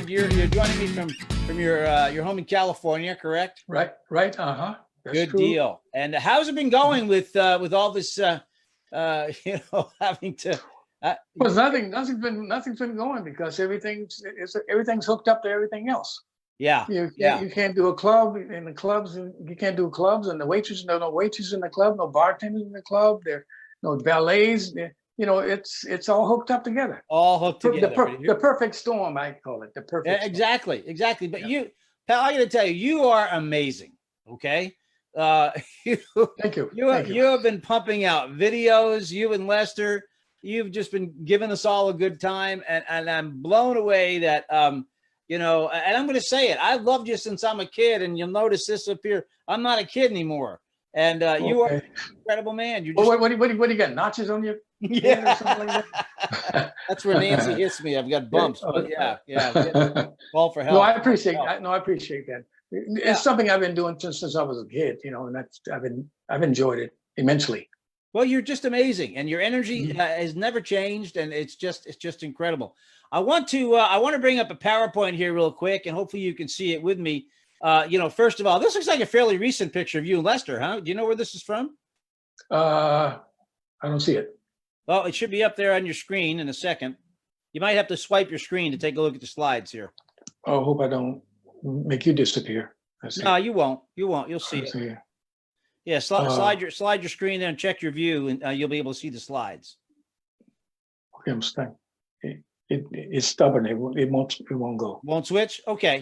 you're joining me from your home in California, correct? Right. Uh-huh. That's Good true. deal. And how's it been going with all this having to Well, nothing's been going because everything's hooked up to everything else. yeah. You can't do a club in the clubs, and you can't do clubs, and the waitresses, no waitresses in the club, no bartenders in the club, there no valets. It's all hooked up together. All hooked together. The perfect storm, I call it. The perfect storm. Exactly. But Yeah. you, pal, I got to tell you, you are amazing. Okay. Thank you. You have been pumping out videos, you and Lester. You've just been giving us all a good time. And I'm blown away that, and I'm going to say it. I've loved you since I'm a kid. And you'll notice this up here. I'm not a kid anymore. And you are an incredible man. You just, what do you got? Notches on your head or something like that? That's where Nancy hits me. I've got bumps. But yeah. Call for help. No, I appreciate that. It's something I've been doing since I was a kid, and I've enjoyed it immensely. Well, you're just amazing, and your energy has never changed, and it's just incredible. I want to bring up a PowerPoint here real quick, and hopefully you can see it with me. First of all, this looks like a fairly recent picture of you and Lester, huh? Do you know where this is from? I don't see it. Well, it should be up there on your screen in a second. You might have to swipe your screen to take a look at the slides here. Oh, I hope I don't make you disappear. No, you won't. You'll see it. Yeah, slide your screen there and check your view, and you'll be able to see the slides. Okay, I'm stuck. It's stubborn. It won't go. Won't switch? Okay.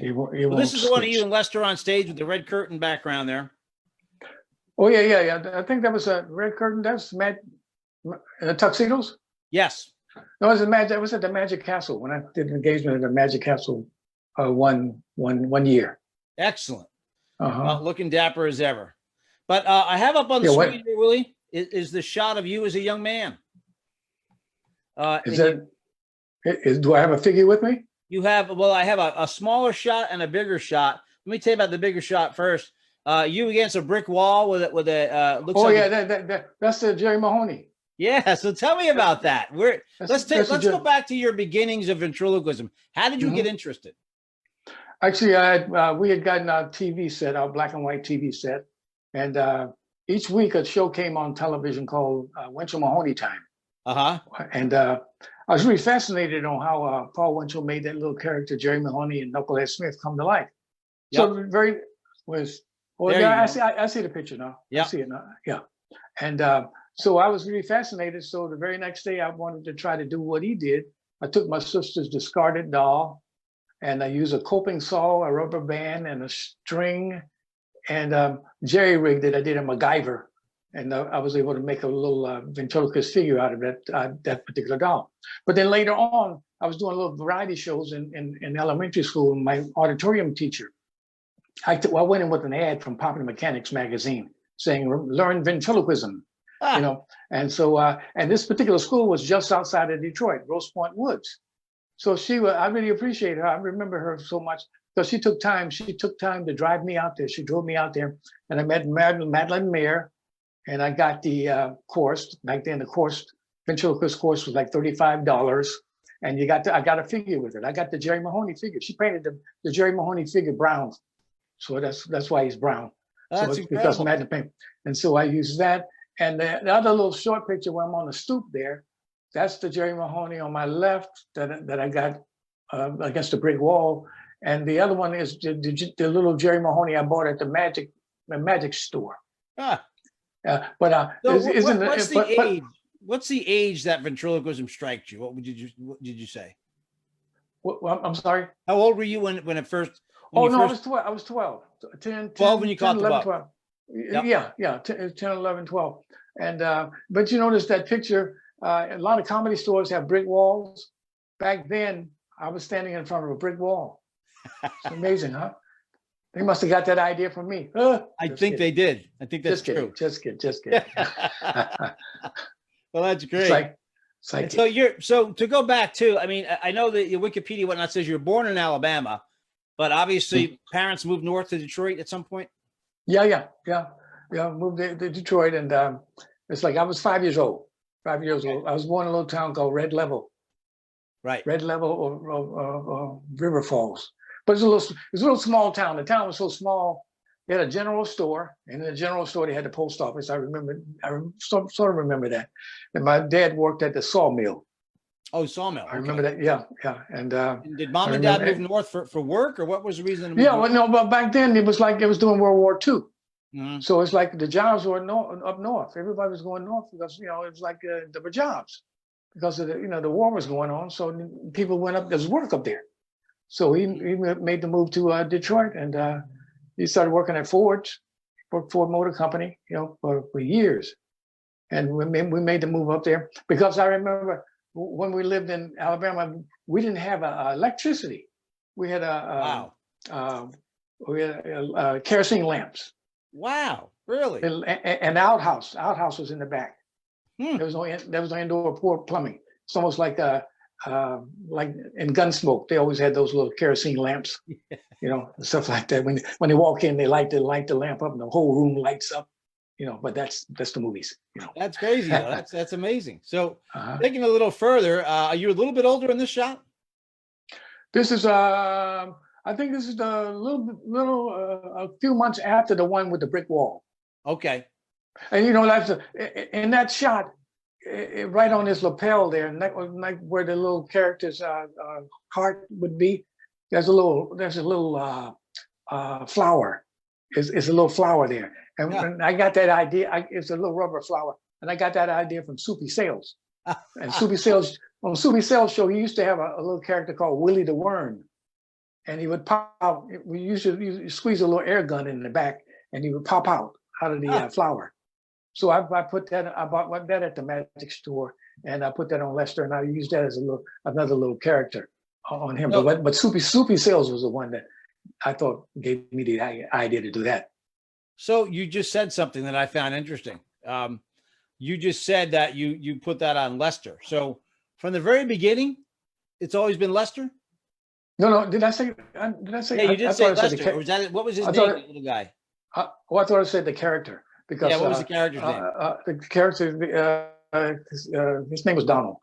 This is the one of you and Lester on stage with the red curtain background there. Oh yeah. I think that was a red curtain. That's the tuxedos. Yes. No, it was at the Magic Castle when I did an engagement at the Magic Castle one year. Excellent. Uh-huh. Looking dapper as ever. But I have up on the screen here, Willie, is the shot of you as a young man. Do I have a figure with me? You have, I have a smaller shot and a bigger shot. Let me tell you about the bigger shot first. You against a brick wall with it. That's the Jerry Mahoney. Yeah, so tell me about that. Let's go back to your beginnings of ventriloquism. How did you get interested? Actually, we had gotten our TV set, our black and white TV set, and each week a show came on television called Winchell Mahoney Time. And I was really fascinated on how Paul Winchell made that little character Jerry Mahoney and Knucklehead Smith come to life. So I see the picture now. Yeah. I see it now. Yeah. And so I was really fascinated. So the very next day I wanted to try to do what he did. I took my sister's discarded doll and I used a coping saw, a rubber band, and a string, and jerry rigged it. I did a MacGyver, and I was able to make a little ventriloquist figure out of that particular doll. But then later on, I was doing little variety shows in elementary school. And my auditorium teacher, I went in with an ad from Popular Mechanics magazine saying, "Learn ventriloquism." And so and this particular school was just outside of Detroit, Grosse Pointe Woods. So I really appreciate her. I remember her so much because she took time to drive me out there. She drove me out there, and I met Madeline Mayer, and I got the course. Back then, the ventriloquist course was like $35, and I got a figure with it. I got the Jerry Mahoney figure. She painted the Jerry Mahoney figure brown, so that's why he's brown. That's so because Madeline painted, and so I used that. And the other little short picture where I'm on the stoop there, that's the Jerry Mahoney on my left that I got against the brick wall. And the other one is the little Jerry Mahoney I bought at the magic store. What's the age that ventriloquism striked you? What did you say? I'm sorry? How old were you when it first? I was 12. I was 12. 12 when you caught the bug. 12. Yep. Yeah, 10, 11, 12. And but you notice that picture, a lot of comedy stores have brick walls. Back then, I was standing in front of a brick wall. It's amazing, huh? They must have got that idea from me. I think they did. I think that's true. Just kidding. Well, that's great. So to go back to, I mean, I know that your Wikipedia whatnot says you were born in Alabama, but obviously parents moved north to Detroit at some point. Yeah. Moved to Detroit, and it's like I was 5 years old. 5 years old. I was born in a little town called Red Level. Right. Red Level or River Falls. But it's a little small town. The town was so small. They had a general store, and in the general store they had the post office. I sort of remember that. And my dad worked at the sawmill. Oh, sawmill. I remember that. Yeah, yeah. And did mom and dad move north for work, or what was the reason? Yeah, well, no, but back then it was like it was during World War II. Mm-hmm. So it's like the jobs were up north. Everybody was going north because it was like there were jobs because of the war was going on. So people went up. There's work up there. So he made the move to Detroit, and he started working at Ford Motor Company, for years. And we made the move up there because I remember when we lived in Alabama, we didn't have electricity. We had kerosene lamps. Wow, really? And the outhouse was in the back. There was no indoor port plumbing. It's almost like in Gunsmoke. They always had those little kerosene lamps, stuff like that. When they walk in, they light the lamp up, and the whole room lights up. But that's the movies. That's crazy. That's amazing. So thinking a little further, are you a little bit older in this shot? This is I think this is a few months after the one with the brick wall. Okay. And that's in that shot, right on his lapel there, like where the little character's heart would be. There's a little flower. It's a little flower there. And I got that idea. It's a little rubber flower, and I got that idea from Soupy Sales. And Soupy Sales, on Soupy Sales show, he used to have a little character called Willie the Worm, and he would pop out. We used to squeeze a little air gun in the back, and he would pop out of the flower. So I bought that at the magic store, and I put that on Lester, and I used that as another little character on him. No. But Soupy Sales was the one that I thought gave me the idea to do that. So you just said something that I found interesting. You just said that you put that on Lester. So from the very beginning, it's always been Lester? No. Did I say? Yeah, you did say Lester. Or was that what was his name? The little guy. I thought I said the character because. Yeah, what was the character's name? The character, his name was Donald.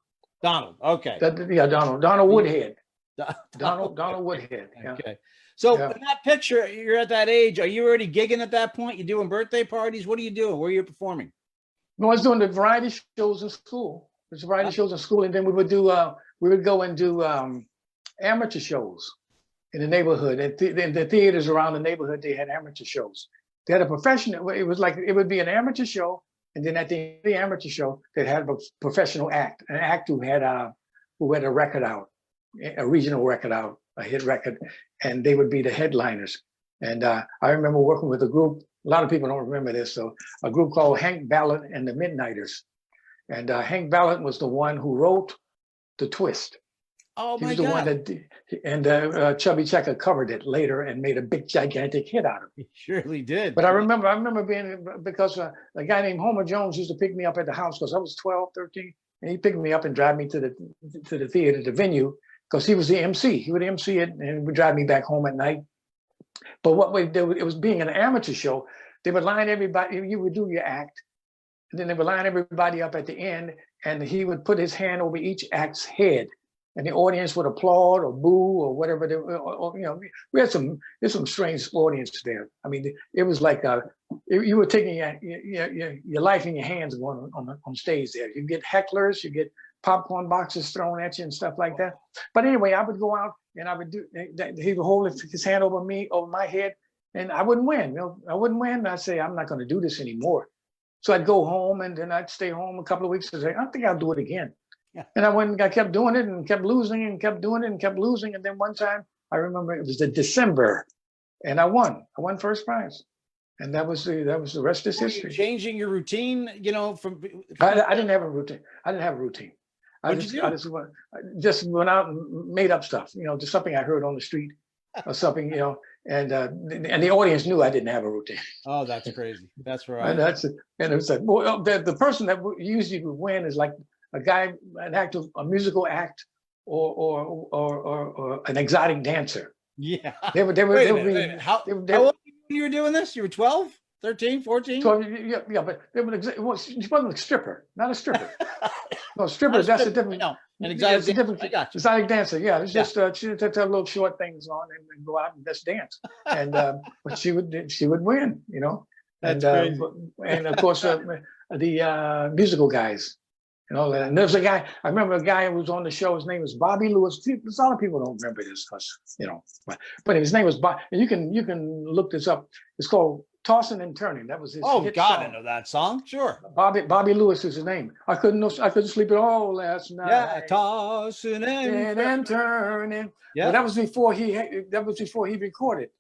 Donald. Okay. Donald Woodhead. Donald Woodhead. Yeah. Okay. So in that picture, you're at that age. Are you already gigging at that point? You doing birthday parties? What are you doing? Where are you performing? No, I was doing the variety shows in school. There's variety shows in school, and then we would go and do amateur shows in the neighborhood. And the theaters around the neighborhood, they had amateur shows. They had a professional. It was like it would be an amateur show, and then at the end of the amateur show, they'd have a professional act, an act who had a record out, a regional record out, a hit record, and they would be the headliners. And I remember working with a group. A lot of people don't remember this. So a group called Hank Ballard and the Midnighters. And Hank Ballard was the one who wrote The Twist. Oh, my God. He was the one that, Chubby Checker covered it later and made a big, gigantic hit out of it. He surely did. But I remember being, because a guy named Homer Jones used to pick me up at the house because I was 12, 13. And he picked me up and drive me to the theater, the venue, because he was the MC. He would MC it and would drive me back home at night. But what we did, it was being an amateur show. They would line everybody, you would do your act, and then they would line everybody up at the end, and he would put his hand over each act's head, and the audience would applaud or boo or whatever. There's some strange audience there. I mean, it was like you were taking your life in your hands going on stage there. You get hecklers, you get popcorn boxes thrown at you and stuff like that. But anyway, I would go out and I would do. He would hold his hand over my head, and I wouldn't win. I wouldn't win. I'd say I'm not going to do this anymore. So I'd go home, and then I'd stay home a couple of weeks and say, I think I'll do it again. Yeah. And I kept doing it and kept losing and kept doing it and kept losing. And then one time, I remember it was December, and I won. I won first prize, and that was the rest is history. Changing your routine, from I didn't have a routine. I just went out and made up stuff, just something I heard on the street or something, and the audience knew I didn't have a routine. Oh, that's crazy. That's right. And it was like, well, the person that usually would win is like a guy, an actor, a musical act, or an exotic dancer. Yeah. They would be. How old were you when you were doing this? You were 12? 13, 14? 12, yeah, but she wasn't a stripper, not a stripper. No, strippers, that's a different. No, An Yeah, exotic it's a dancer. different I got you. exotic dancer. Yeah, it's Yeah. just she just have little short things on and go out and just dance. And but she would win, you know. That's And crazy. and of course the musical guys. You know, and there's a guy. I remember a guy who was on the show. His name was Bobby Lewis. A lot of people don't remember this because you know, but his name was Bob. And you can look this up. It's called Tossing and Turning. That was his. Oh hit God, song. I know that song. Sure. Bobby Lewis is his name. I couldn't sleep at all last night. Yeah, tossing And turning. Yeah. But that was before he recorded.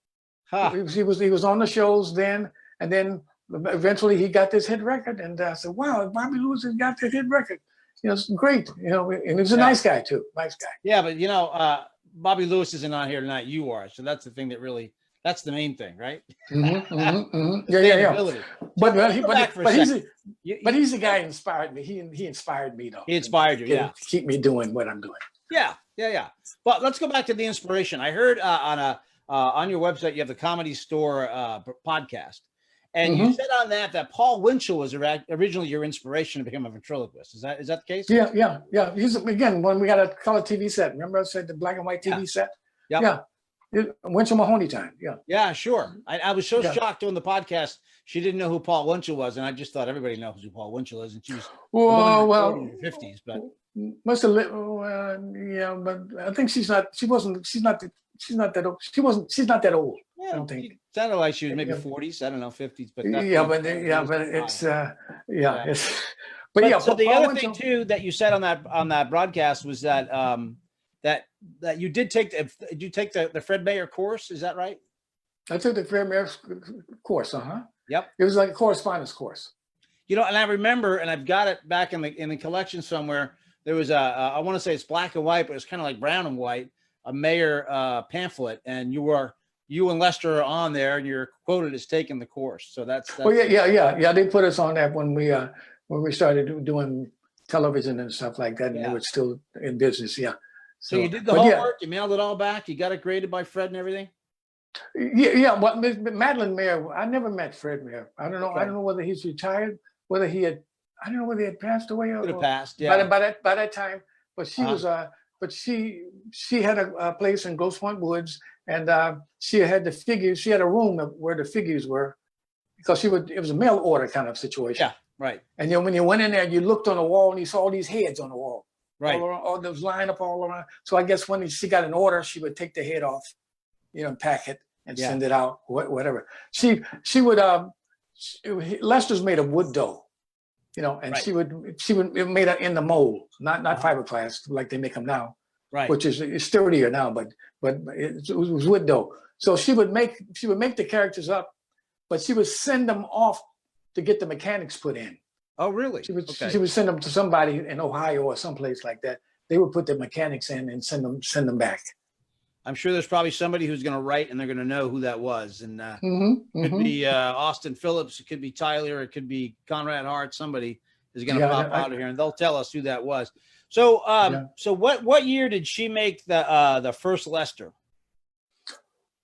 Huh. He was on the shows then, and then eventually he got this hit record, and I said, "Wow, Bobby Lewis has got this hit record. You know, it's great. You know, and he was a nice guy too. Nice guy." Yeah, but you know, Bobby Lewis isn't on here tonight. You are, so that's the thing that's the main thing, right? Yeah. Sustainability. But he's the guy who inspired me. He inspired me though. He inspired you, yeah. To keep me doing what I'm doing. Yeah. But let's go back to the inspiration. I heard on your website you have the Comedy Store podcast, and you said on that Paul Winchell was originally your inspiration to become a ventriloquist. Is that the case? Yeah. He's again when we got a color TV set. Remember I said the black and white TV set? Yep. Yeah. Winchell Mahoney time. Yeah, sure. I was so shocked doing the podcast. She didn't know who Paul Winchell was, and I just thought everybody knows who Paul Winchell is, and she was in her 50s, but must have lived. But I think she's not that old. yeah, I don't think. It sounded like she was maybe 40s. I don't know, 50s, but it's it's. But so the other thing too that you said on that broadcast was that that you did take the Fred Mayer course. Is that right? I took the Fred Mayer course. Yep. It was like a correspondence course. You know, and I remember, and I've got it back in the collection somewhere. There was I want to say it's black and white, but it's kind of like brown and white, a Mayer pamphlet, and you and Lester are on there, and you're quoted as taking the course. So that's well, yeah. They put us on that when we started doing television and stuff like that, and they were still in business. Yeah. So you did the homework, you mailed it all back, you got it graded by Fred and everything? Yeah. But Madeline Mayer, I never met Fred Mayer. I don't know. Okay. I don't know whether he's retired, whether he had. I don't know whether he had passed away or. Could have passed. Yeah. By that time, but she was but she had a place in Grosse Pointe Woods, and she had the figures. She had a room where the figures were, because it was a mail order kind of situation. Yeah. Right. And when you went in there, you looked on the wall and you saw all these heads on the wall. Right. All those lined up all around. So I guess when she got an order, she would take the head off, pack it and send it out, whatever. She would. Lester's made of wood dough, and she would made it in the mold, not fiberglass like they make them now, right? Which is sturdier now, but it was wood dough. So she would make the characters up, but she would send them off to get the mechanics put in. Oh, really? She would send them to somebody in Ohio or someplace like that. They would put the mechanics in and send them back. I'm sure there's probably somebody who's going to write and they're going to know who that was. And could be Austin Phillips. It could be Tyler. It could be Conrad Hart. Somebody is going to pop out of here and they'll tell us who that was. So, so what year did she make the first Lester?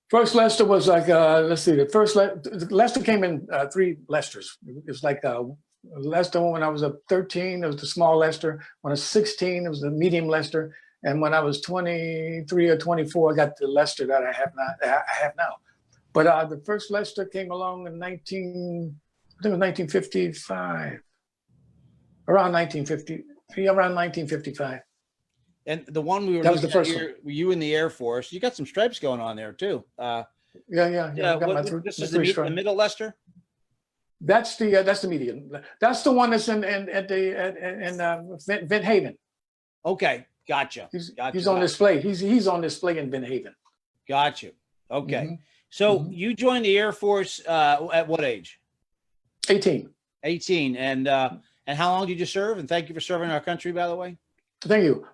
First Lester was like, let's see, the first Lester came in 3 Lesters. It was like Lester when I was 13, it was the small Lester. When I was 16, it was the medium Lester. And when I was 23 or 24, I got the Lester that I have now. But the first Lester came along in 1955. Around 1955. And the one we were that was the first one. Were you in the Air Force? You got some stripes going on there too. Yeah. This is the middle Lester. That's the medium. That's the one that's in Vent Haven. Okay, gotcha. He's on display. He's on display in Vent Haven. Gotcha. Okay. So you joined the Air Force at what age? 18. 18. And how long did you serve? And thank you for serving our country, by the way. Thank you.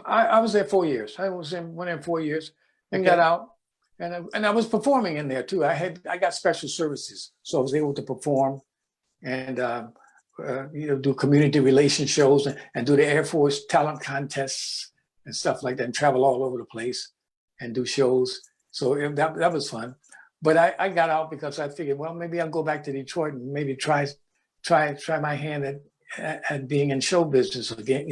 I was there 4 years. Went in 4 years and got out. And I was performing in there too. I got special services, so I was able to perform and do community relations shows and do the Air Force talent contests and stuff like that, and travel all over the place and do shows. So that was fun. But I got out because I figured, well, maybe I'll go back to Detroit and maybe try my hand at being in show business again,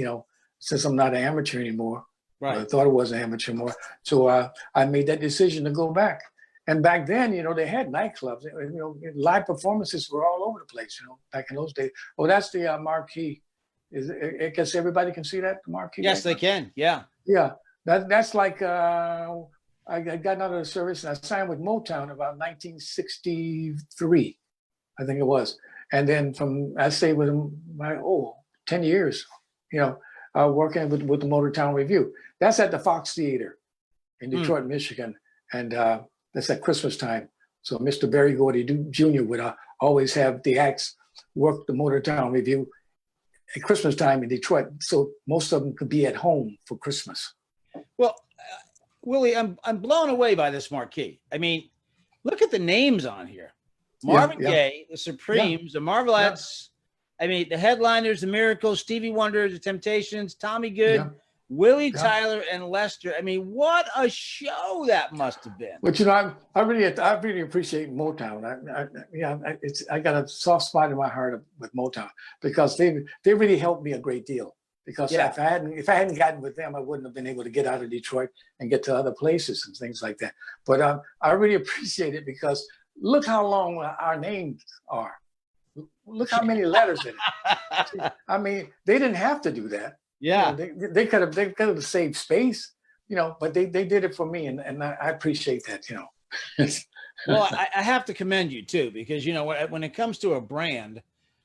since I'm not an amateur anymore, Right. I thought I was an amateur more. So I made that decision to go back. And back then, you know, they had nightclubs. You know, live performances were all over the place. You know, back in those days. Oh, that's the marquee. I guess everybody can see that, the marquee. Yes, they can. Yeah. Yeah, that's like I got out of the service and I signed with Motown about 1963, I think it was. And then I stayed with them 10 years, you know, working with the Motown Review. That's at the Fox Theater in Detroit, Michigan. And that's at Christmas time. So Mr. Berry Gordy Jr. would always have the acts work the Motown Review at Christmas time in Detroit. So most of them could be at home for Christmas. Well, Willie, I'm blown away by this marquee. I mean, look at the names on here. Marvin Gaye, the Supremes, the Marvelettes. I mean, the Headliners, the Miracles, Stevie Wonder, the Temptations, Tommy Good, Willie Tyler and Lester. I mean, what a show that must have been. But you know, I really appreciate Motown. I got a soft spot in my heart with Motown because they really helped me a great deal. Because if I hadn't gotten with them, I wouldn't have been able to get out of Detroit and get to other places and things like that. But I really appreciate it because look how long our names are. Look how many letters in it. I mean, they didn't have to do that. Yeah, you know, they could have saved space, you know. But they did it for me, and I appreciate that, you know. Well, I have to commend you too, because you know when it comes to a brand,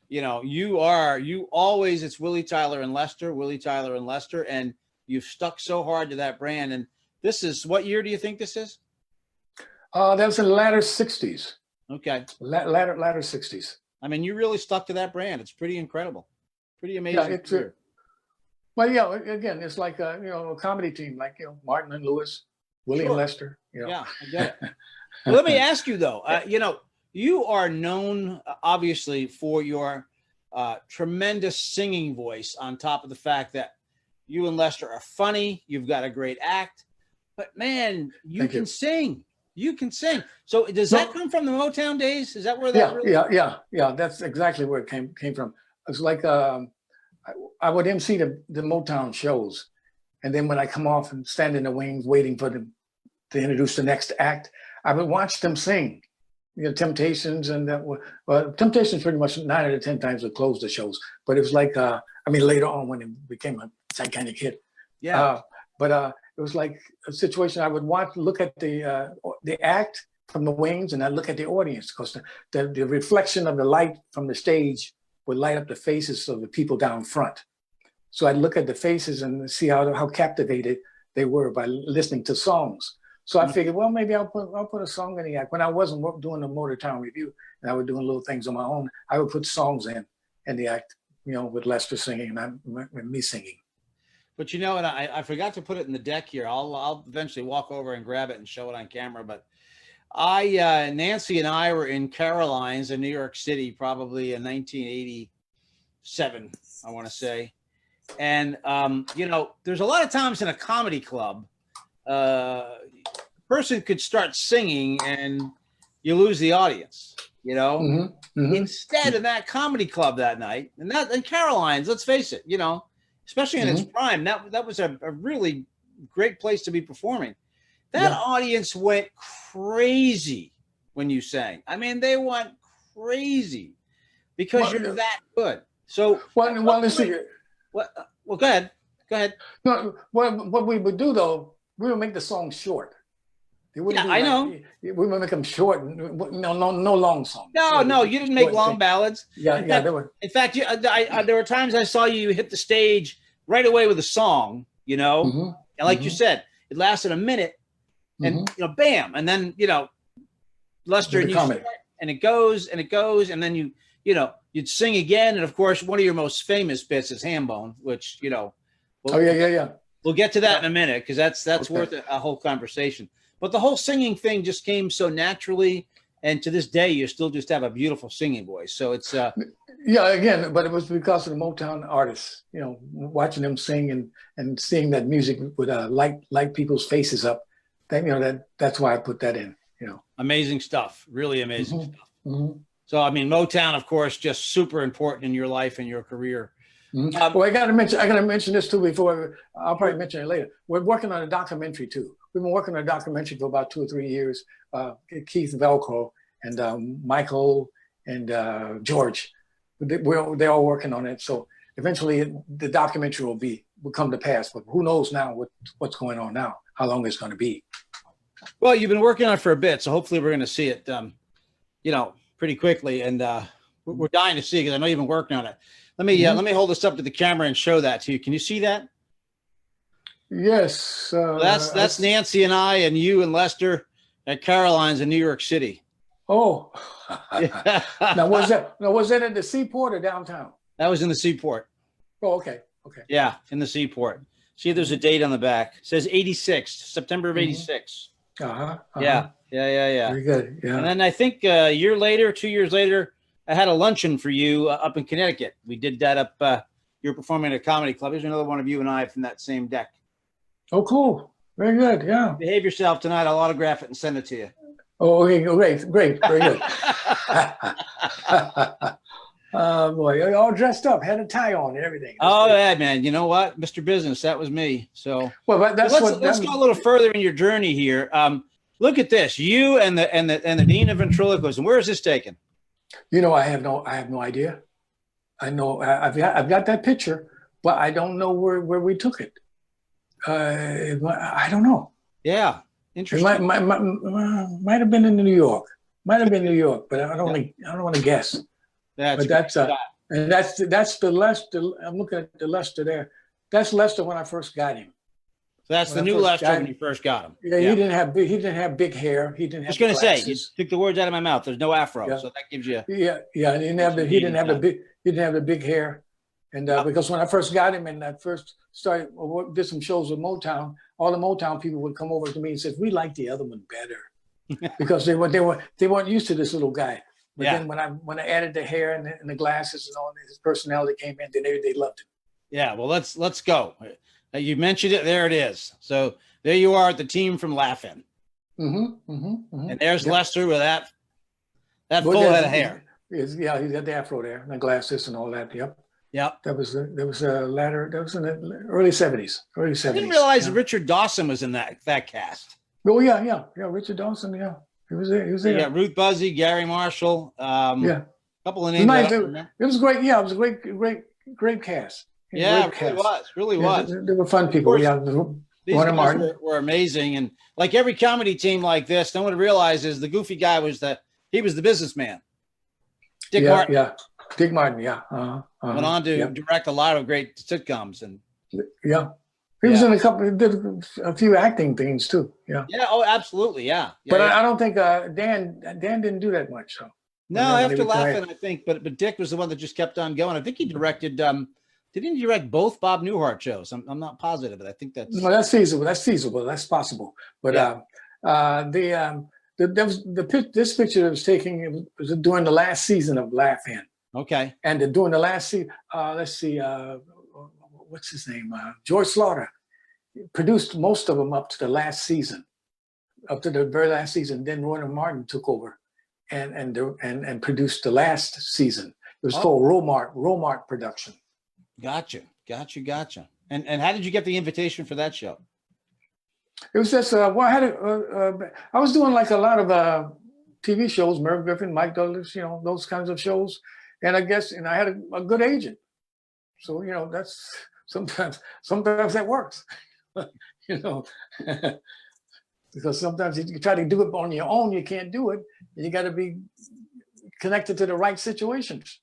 you know, you always, it's Willie Tyler and Lester, Willie Tyler and Lester, and you've stuck so hard to that brand. And this is, what year do you think this is? That was in the latter 60s. Okay, latter 60s. I mean, you really stuck to that brand. It's pretty incredible, pretty amazing. Yeah, well, yeah, again, it's like you know, a comedy team, like, you know, Martin and Lewis, Willie and Lester. You know. Yeah, I get it. Well, let me ask you though. You know, you are known obviously for your tremendous singing voice. On top of the fact that you and Lester are funny, you've got a great act. But man, you can sing. You can sing. So does that come from the Motown days? Is that where that? Yeah. That's exactly where it came from. It's like I would MC the Motown shows, and then when I come off and stand in the wings waiting for them to introduce the next act, I would watch them sing. You know, Temptations, and Temptations pretty much 9 out of 10 times would close the shows. But it was like I mean, later on when it became a gigantic hit. Yeah. But it was like a situation I would look at the act from the wings, and I look at the audience, because the reflection of the light from the stage would light up the faces of the people down front. So I'd look at the faces and see how captivated they were by listening to songs. So I figured, well, maybe I'll put a song in the act. When I wasn't doing the Motown Review and I was doing little things on my own, I would put songs in the act, you know, with Lester singing and me singing. But you know, and I forgot to put it in the deck here. I'll eventually walk over and grab it and show it on camera. But Nancy and I were in Caroline's in New York City, probably in 1987, I want to say. And, you know, there's a lot of times in a comedy club, a person could start singing and you lose the audience, you know. Instead of that comedy club that night, and Caroline's, let's face it, you know, especially in its prime, that was a really great place to be performing. That audience went crazy when you sang. I mean, they went crazy because you're that good. So, well, listen. Well, go ahead. Go ahead. No, what we would do though, we would make the songs short. I know. We would make them short. No long songs. No, you didn't make long ballads. In fact, there were times I saw you hit the stage right away with a song, you know, and like you said, it lasted a minute, and you know, bam, and then you know, Lester and you start, and it goes and it goes, and then you know, you'd sing again, and of course, one of your most famous bits is Hambone, which you know. We'll get to that in a minute because that's worth a whole conversation. But the whole singing thing just came so naturally, and to this day, you still just have a beautiful singing voice. So it's again, but it was because of the Motown artists, you know, watching them sing and seeing that music would light people's faces up. Then, you know, that's why I put that in. You know, amazing stuff, really amazing stuff. So I mean, Motown, of course, just super important in your life and your career. Well, I gotta mention this too before. I'll probably mention it later. We're working on a documentary too. We've been working on a documentary for about 2 or 3 years. Keith Velcro and Michael and George, they're all working on it. So eventually, the documentary will come to pass. But who knows now what's going on now? How long it's going to be? Well, you've been working on it for a bit, so hopefully we're going to see it, pretty quickly. And we're dying to see it because I know you've been working on it. Let me hold this up to the camera and show that to you. Can you see that? Yes. That's Nancy and I and you and Lester at Caroline's in New York City. Oh. Now was that at the seaport or downtown? That was in the seaport. Oh, okay. Okay. Yeah, in the seaport. See, there's a date on the back. It says 86, September of 86. Yeah. Very good. Yeah. And then I think a year later, 2 years later, I had a luncheon for you up in Connecticut. We did that up. You were performing at a comedy club. Here's another one of you and I from that same deck. Oh, cool. Very good. Yeah. Behave yourself tonight. I'll autograph it and send it to you. Oh, okay. Great. Very good. Boy, you're all dressed up, had a tie on and everything. Yeah, man. You know what? Mr. Business, that was me. So well, but let's go a little further in your journey here. Look at this. You and the Dean of Ventriloquism. Where is this taken? You know, I have no idea. I know I've got that picture, but I don't know where we took it. I don't know. Yeah, interesting. It might have been in New York. Might have been New York, but I don't want to guess. That's the Lester. I'm looking at the Lester there. That's Lester when I first got him. So that's the new Lester when you first got him. Yeah, he didn't have big hair. He didn't have. I was going to say, you took the words out of my mouth. There's no afro, so that gives you. Yeah. He didn't have the big hair, and because when I first got him and I first did some shows with Motown, all the Motown people would come over to me and said, "We like the other one better," because they weren't used to this little guy. But then when I added the hair and the glasses and all, his personality came in, then they loved him. Yeah, well, let's go. You mentioned it. There it is. So there you are at the team from Laugh-In. And there's Lester with that full head of hair. Yeah, he's got the afro there, and the glasses and all that. Yep. That was in the early 70s. I didn't realize Richard Dawson was in that cast. Oh yeah. Richard Dawson. Yeah, he was there. Yeah, Ruth Buzzy, Gary Marshall. A couple of names. It was great. Yeah, it was a great cast. Yeah, it really was. They were fun people. These guys were amazing, and like every comedy team like this, no one realizes the goofy guy was the businessman. Dick Martin. Yeah, Dick Martin. Yeah. Went on to direct a lot of great sitcoms, and he was in did a few acting things too. Yeah. Yeah. Oh, absolutely. Yeah. But I don't think Dan didn't do that much. So. No, after Laugh-In, I think, but Dick was the one that just kept on going. I think he directed. Didn't he direct both Bob Newhart shows? I'm not positive, but I think that's. No, that's feasible. That's possible. But this picture that was taken was during the last season of Laugh-In. Okay. And during the last season, let's see, what's his name? George Slaughter produced most of them up to the last season, up to the very last season. Then Rowan Martin took over and produced the last season. It was called Romart production. Gotcha. And how did you get the invitation for that show? It was just I was doing like a lot of TV shows, Merv Griffin, Mike Douglas, those kinds of shows, and I had a good agent, so that's sometimes that works, because sometimes you try to do it on your own, you can't do it. You got to be connected to the right situations.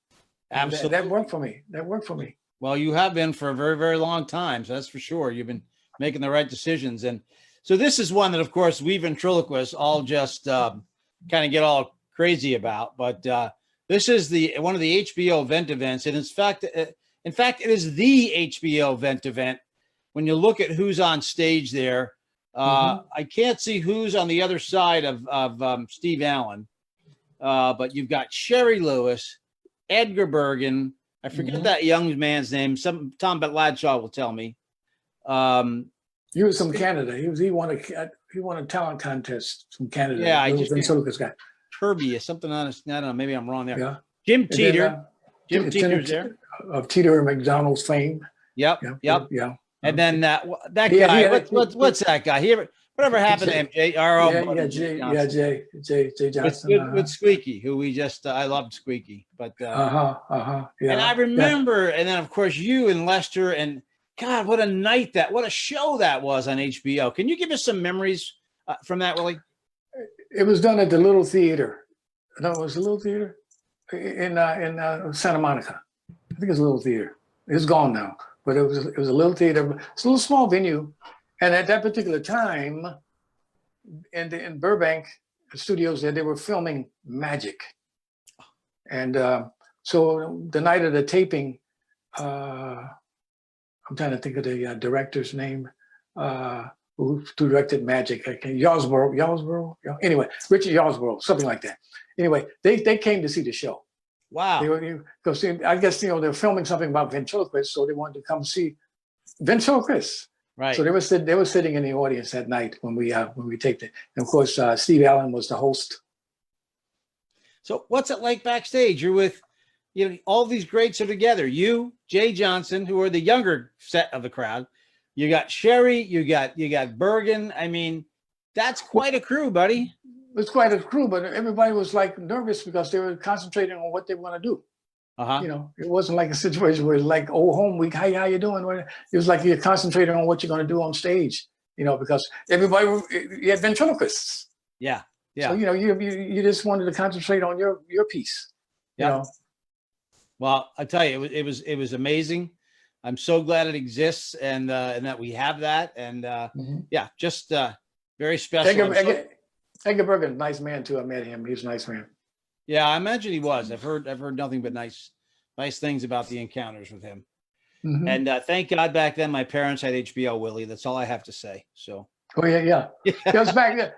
Absolutely, that worked for me. Well, you have been for a very, very long time, so that's for sure. You've been making the right decisions. And so this is one that, of course, we ventriloquists all just kind of get all crazy about. But this is one of the HBO Vent events. And in fact, it is the HBO Vent event. When you look at who's on stage there, I can't see who's on the other side of Steve Allen. But you've got Sherry Lewis, Edgar Bergen, I forget that young man's name. Tom Ladshaw will tell me. He was from Canada. He won a talent contest from Canada. Yeah, I just guy. Kirby or something on his. I don't know. Maybe I'm wrong there. Yeah. Jim Teeter. Jim Teeter's there. Of Teeter McDonald's fame. Yep. Yeah, Yep. yeah. And then that Yeah, guy, yeah, what's that guy? Whatever happened to him? Jay Johnson. With Squeaky, who we just I loved Squeaky, but Yeah. and I remember, and then of course you and Lester, and God, what a show that was on HBO. Can you give us some memories from that, Willie? It was done at the Little Theater. No, it was the Little Theater in Santa Monica. I think it's a Little Theater. It's gone now, but it was a little theater. It's a little small venue, and at that particular time, in Burbank studios, there they were filming Magic, and so the night of the taping, I'm trying to think of the director's name. Who directed Magic? Yalsborough. Anyway, Richard Yalsborough, something like that. Anyway, they came to see the show. Wow. Because I guess they're filming something about ventriloquists, so they wanted to come see ventriloquists. Right. So they were sitting in the audience that night when we taped it, and of course Steve Allen was the host. So what's it like backstage? You're with, all these greats are together. You, Jay Johnson, who are the younger set of the crowd. You got Sherry. You got Bergen. I mean, that's quite a crew, buddy. It's quite a crew, but everybody was like nervous because they were concentrating on what they want to do. It wasn't like a situation where it's like, oh, home week, how you doing? It was like you're concentrating on what you're going to do on stage, because everybody, you had ventriloquists. Yeah. Yeah. So, you just wanted to concentrate on your piece. Yeah. Well, I tell you, it was amazing. I'm so glad it exists and that we have that. And just very special. Edgar Bergen, nice man too. I met him. He's a nice man. Yeah, I imagine he was. I've heard nothing but nice things about the encounters with him. Mm-hmm. And thank God back then my parents had HBO, Willie. That's all I have to say. So. Oh yeah. That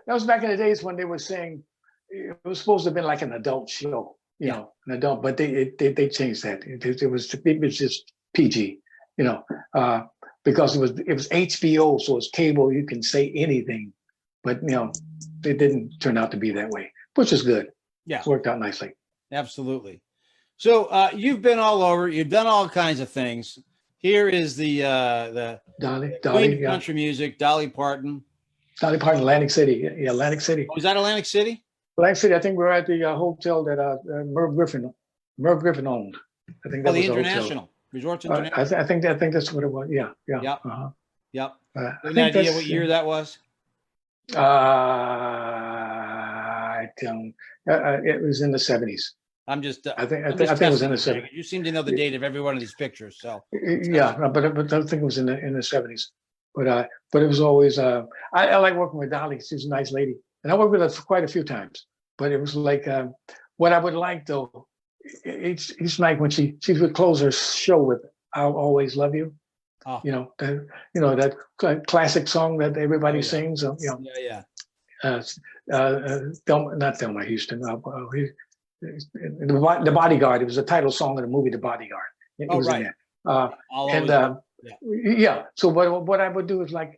was back in the days when they were saying it was supposed to have been like an adult show, an adult, but they changed that. It was just PG, because it was HBO, so it's cable. You can say anything, but it didn't turn out to be that way, which is good. Yeah, it worked out nicely. Absolutely. So you've been all over. You've done all kinds of things. Here is the Dolly, country music, Dolly Parton. Dolly Parton, Atlantic City. Yeah, Atlantic City. Was that Atlantic City? Atlantic City. I think we were at the hotel that Merv Griffin owned. I think that was the International Resorts International. I think that's what it was. Yeah. Yep. Yep. Any idea what year that was? I don't. It was in the 70s. I think it was in the 70s. You seem to know the date of every one of these pictures, so. Yeah, but I think it was in the 70s. But it was always. I like working with Dolly. She's a nice lady, and I worked with her quite a few times. But it was like what I would like though. Each night when she would close her show with "I'll Always Love You." Oh. That classic song that everybody sings. Yeah. Not Thelma Houston. The Bodyguard. It was the title song of the movie The Bodyguard. It was in there. So what I would do is like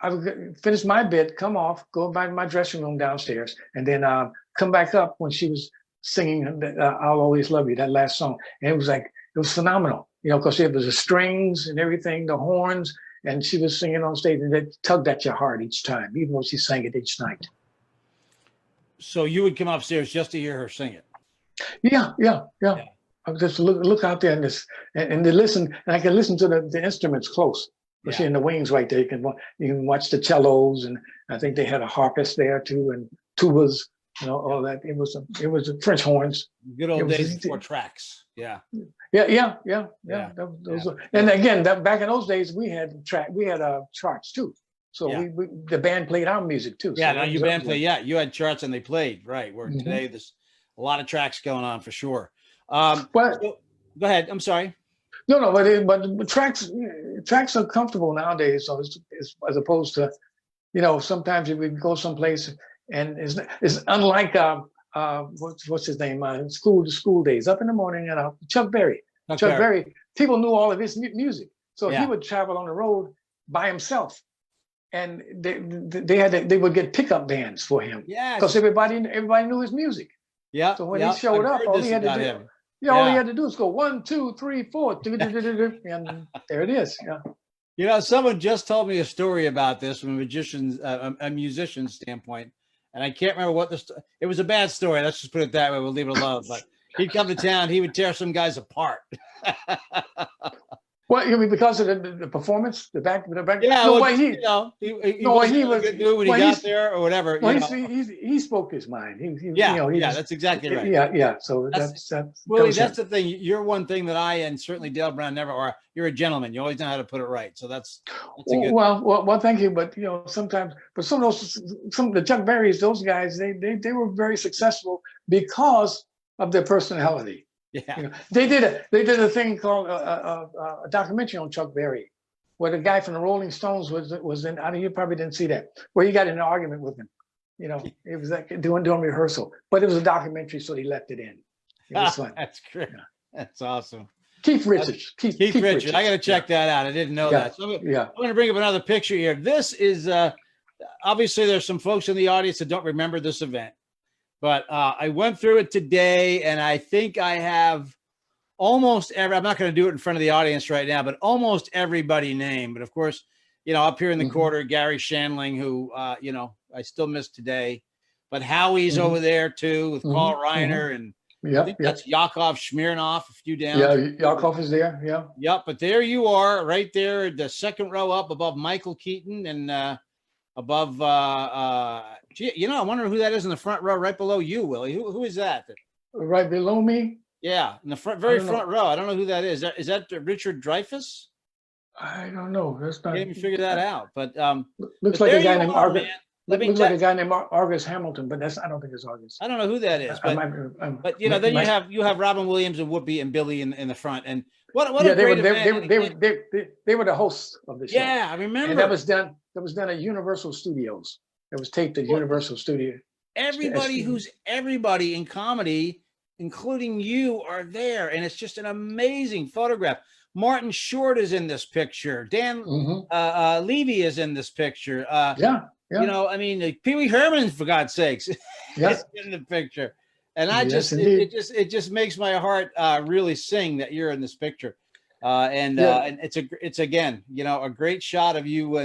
I would finish my bit, come off, go by my dressing room downstairs, and then come back up when she was singing "I'll Always Love You," that last song, and it was phenomenal. Because it was the strings and everything, the horns, and she was singing on stage, and it tugged at your heart each time, even though she sang it each night. So you would come upstairs just to hear her sing it? Yeah. I would just look out there and to listen, and I can listen to the instruments close. Especially in the wings right there. You can watch the cellos, and I think they had a harpist there too, and tubas, all that. It was French horns. Good old days before tracks. Yeah. Yeah. And again, back in those days, we had charts too. So the band played our music too. Yeah, so you had charts and they played, right? Where today there's a lot of tracks going on for sure. So, go ahead. I'm sorry. No, but tracks are comfortable nowadays. So as opposed to, sometimes we go someplace and it's unlike what's his name? School days, up in the morning, and Chuck Berry. Chuck Berry. People knew all of his music, so he would travel on the road by himself, and they would get pickup bands for him. Yeah, because everybody knew his music. Yeah. So when he showed up, all he had to do. Yeah, all he had to do is go 1, 2, 3, 4, and there it is. Yeah. You know, someone just told me a story about this from a musician's standpoint, and I can't remember what it was a bad story. Let's just put it that way. We'll leave it alone. But he'd come to town, he would tear some guys apart. Well, you mean because of the performance, the back. Yeah, No, well, what he, you know, he no, what wasn't he really was good dude when he well, got there or whatever. well, You know. he spoke his mind. Yeah, you know, yeah, that's exactly right. Yeah. So that's Willie, that's the thing. You're one thing that I and certainly Dale Brown never are. You're a gentleman. You always know how to put it right. So that's a good. Well, thank you. But you know, sometimes, but some of the Chuck Berrys, those guys, they were very successful because of their personality. Yeah, you know, they did a thing called a documentary on Chuck Berry, where the guy from the Rolling Stones was in. I mean, you probably didn't see that, where he got in an argument with him. You know, it was like doing rehearsal, but it was a documentary, so he left it in. It was fun. That's great. Yeah. That's awesome. Keith Richards. Keith Richards. I got to check that out. I didn't know that. So I'm going to bring up another picture here. This is obviously there's some folks in the audience that don't remember this event. But I went through it today, and I think I have almost I'm not going to do it in front of the audience right now, but almost everybody named. But of course, you know, up here in the quarter, Gary Shandling, who, you know, I still miss today. But Howie's over there, too, with Paul Reiner. And I think that's Yakov Smirnoff, a few down. Yeah, Yakov is there, yeah. Yep, but there you are, right there, the second row up above Michael Keaton and above you know, I wonder who that is in the front row right below you, Willie. Who is that? Right below me? Yeah, in the front row. I don't know who that is. Is that Richard Dreyfuss? I don't know. That's not. I didn't figure that out. But looks like a guy named Argus. Looks like a guy named Argus Hamilton, but I don't think it's Argus. I don't know who that is. But you know, then you have Robin Williams and Whoopi and Billy in the front. And what a great event. They were the hosts of the show. Yeah, I remember. And that was done at Universal Studios. It was taped at Universal Studio. Everybody in comedy, including you, are there, and it's just an amazing photograph. Martin Short is in this picture. Dan Levy is in this picture. Yeah. You know, I mean, Pee Wee Herman, for God's sakes, is in the picture, and it just makes my heart really sing that you're in this picture. And it's again, you know, a great shot of you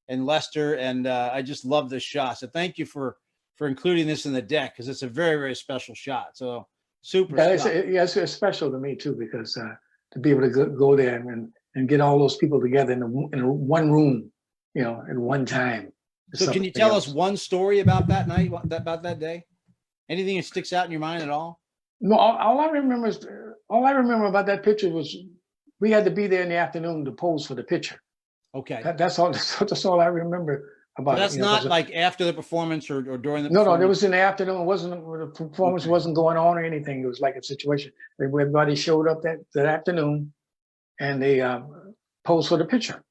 and Lester, and I just love this shot. So thank you for including this in the deck, because it's a very, very special shot. So super. Yeah, it's special to me too, because to be able to go there and get all those people together in one room, you know, at one time. So can you tell us one story about that night, about that day? Anything that sticks out in your mind at all? No, all I remember about that picture was we had to be there in the afternoon to pose for the picture. Okay. That's all I remember about so that's it. Not like after the performance or during the No, it was in the afternoon. The performance wasn't going on or anything. It was like a situation. Everybody showed up that afternoon and they posed for the picture.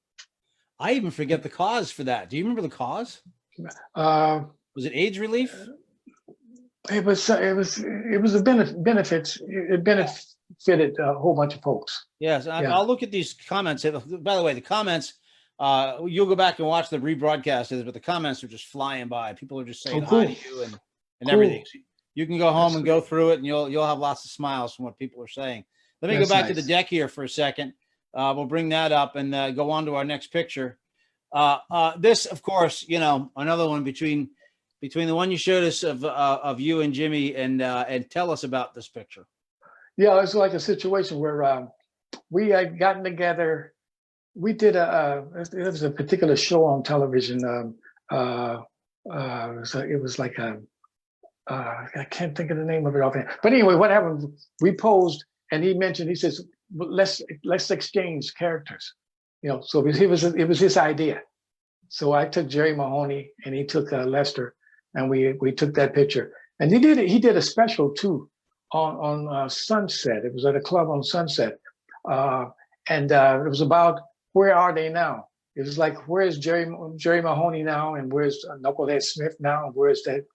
I even forget the cause for that. Do you remember the cause? Was it AIDS relief? It was a benefits. It benefited a whole bunch of folks. Yes, I'll look at these comments. By the way, the comments, you'll go back and watch the rebroadcast of this, but the comments are just flying by. People are just saying hi to you and everything. So you can go home and go through it, and you'll have lots of smiles from what people are saying. Let me go back to the deck here for a second. We'll bring that up and go on to our next picture. This, of course, you know, another one between the one you showed us of you and Jimmy, and tell us about this picture. Yeah, it's like a situation where we had gotten together. We did it was a particular show on television. It was like I can't think of the name of it offhand. But anyway, what happened? We posed, and he says, let's exchange characters, you know. So it was his idea. So I took Jerry Mahoney and he took Lester, and we took that picture. And he did a special too on Sunset. It was at a club on Sunset, and it was about where are they now. It was like, where's Jerry Mahoney now, and where's Knucklehead Smith now, and where's that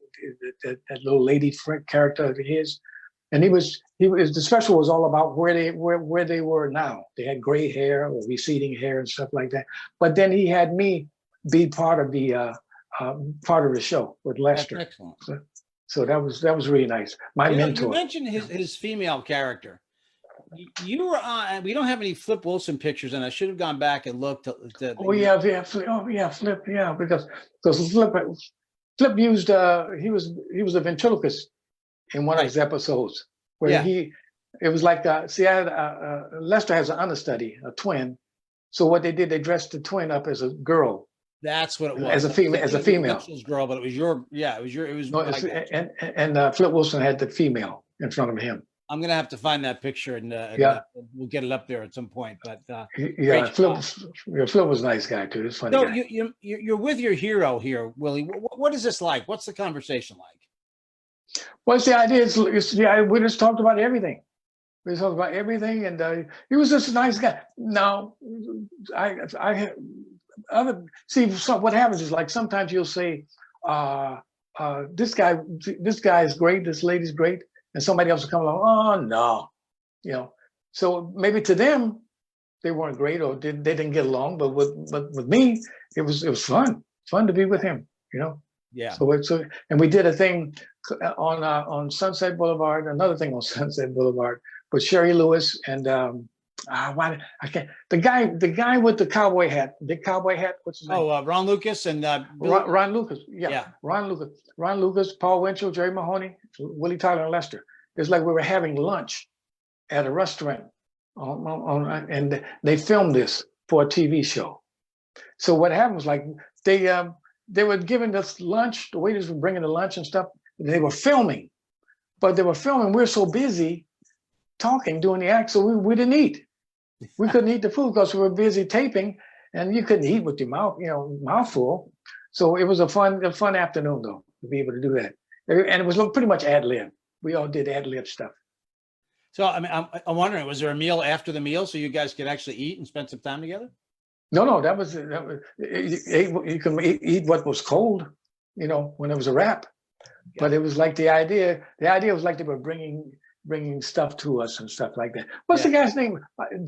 little lady character of his. And the special was all about where they were now. They had gray hair or receding hair and stuff like that. But then he had me be part of the show with Lester. That's excellent. So that was really nice. My You mentor. mentioned his female character. You were on. We don't have any Flip Wilson pictures, and I should have gone back and looked. Oh yeah, Flip, yeah, because Flip used he was a ventriloquist in one of his episodes where it was like see, I had Lester has an understudy, a twin. So what they did, they dressed the twin up as a girl. That's what it was. As a female. Girl, but it was your. No, and Flip Wilson had the female in front of him. I'm gonna have to find that picture and we'll get it up there at some point. But Flip was a nice guy too. It's funny. So you're with your hero here, Willie. What is this like? What's the conversation like? Well, the idea is we just talked about everything. We talked about everything, and he was just a nice guy. Now, so what happens is like sometimes you'll say, this guy is great, this lady's great. And somebody else will come along, oh no, So maybe to them, they weren't great or they didn't get along. But with me, it was fun to be with him, Yeah. So and we did a thing on Sunset Boulevard, another thing on Sunset Boulevard with Sherry Lewis and I can't. The guy with the cowboy hat, big cowboy hat. What's his name? Oh, Ron Lucas and Ron Lucas. Yeah, Ron Lucas, Paul Winchell, Jerry Mahoney, Willie Tyler and Lester. It's like we were having lunch at a restaurant, and they filmed this for a TV show. So what happened was like they were giving us lunch. The waiters were bringing the lunch and stuff. They were filming, but they were filming. We were so busy talking, doing the act, so we didn't eat. We couldn't eat the food because we were busy taping, and you couldn't eat with your mouth full. So it was a fun afternoon though to be able to do that, and it was pretty much ad lib. We all did ad lib stuff. So I mean, I'm wondering, was there a meal after the meal so you guys could actually eat and spend some time together? No, that was you can eat what was cold, when it was a wrap. Yeah. But it was like the idea was like they were bringing stuff to us and stuff like that. What's the guy's name?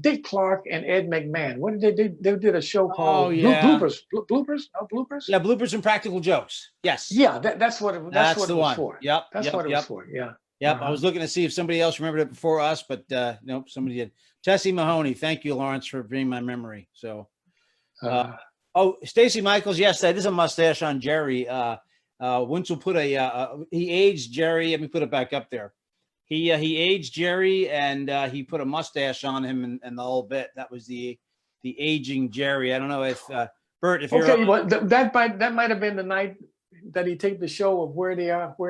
Dick Clark and Ed McMahon. What did they do? They did a show called Bloopers. Bloopers? No, Bloopers? Yeah, Bloopers and Practical Jokes. Yes. Yeah, that's what it was for. Yep. That's what it was for. Yeah. Yep. I was looking to see if somebody else remembered it before us, but nope, somebody did. Tessie Mahoney. Thank you, Lawrence, for bringing my memory. So, Stacy Michaels. Yes, that is a mustache on Jerry. Winslow put he aged Jerry. Let me put it back up there. He aged Jerry and he put a mustache on him and the whole bit. That was the aging Jerry. I don't know if Bert, if you're okay, well, that might have been the night that he taped the show of Where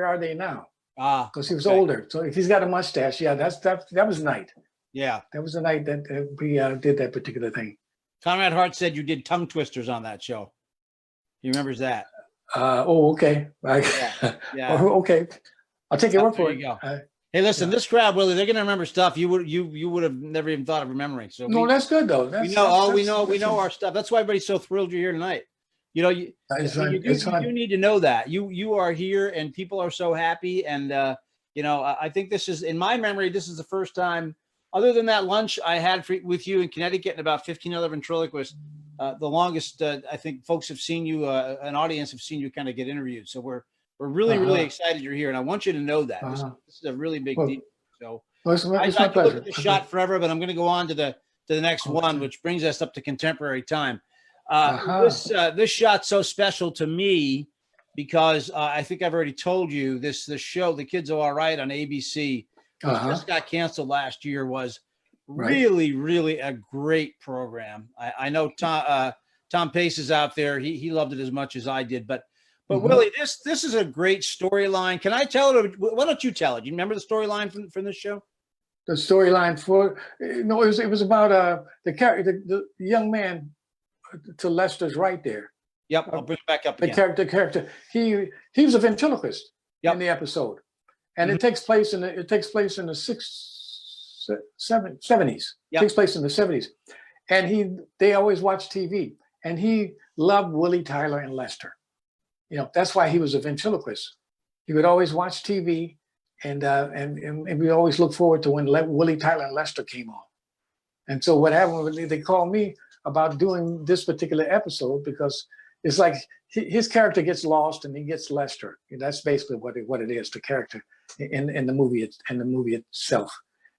Are They Now? Because he was older. So if he's got a mustache, yeah, that was the night. Yeah, that was the night that we did that particular thing. Conrad Hart said you did tongue twisters on that show. He remembers that. Okay. Yeah. Okay. I'll take your word for it. Go. Hey, listen, this crowd, Willie, they're gonna remember stuff you would have never even thought of remembering. So that's good though. We know our stuff. That's why everybody's so thrilled you're here tonight. You need to know that you are here and people are so happy. And I think this is, in my memory, this is the first time, other than that lunch I had with you in Connecticut and about 15 other ventriloquists, the longest I think folks have seen you, an audience have seen you kind of get interviewed. So we're really excited you're here, and I want you to know that this is a really big deal. So I could look at this shot forever, but I'm going to go on to the next one, which brings us up to contemporary time. This shot's so special to me because I think I've already told you this show, The Kids Are All Right on ABC, which just got canceled last year, was really a great program. I know Tom Pace is out there. He loved it as much as I did, but Willie, this is a great storyline. Can I tell it? Why don't you tell it? Do you remember the storyline from this show? The storyline it was about the young man to Lester's right there. Yep, I'll bring it back up. The character. He was a ventriloquist in the episode, and it takes place in the 70s. It takes place in the 70s, and they always watch TV, and he loved Willie Tyler and Lester. That's why he was a ventriloquist. He would always watch TV, and we always look forward to when Willie Tyler and Lester came on. And so what happened, they called me about doing this particular episode because it's like his character gets lost and he gets Lester. That's basically what it is, the character in the movie itself,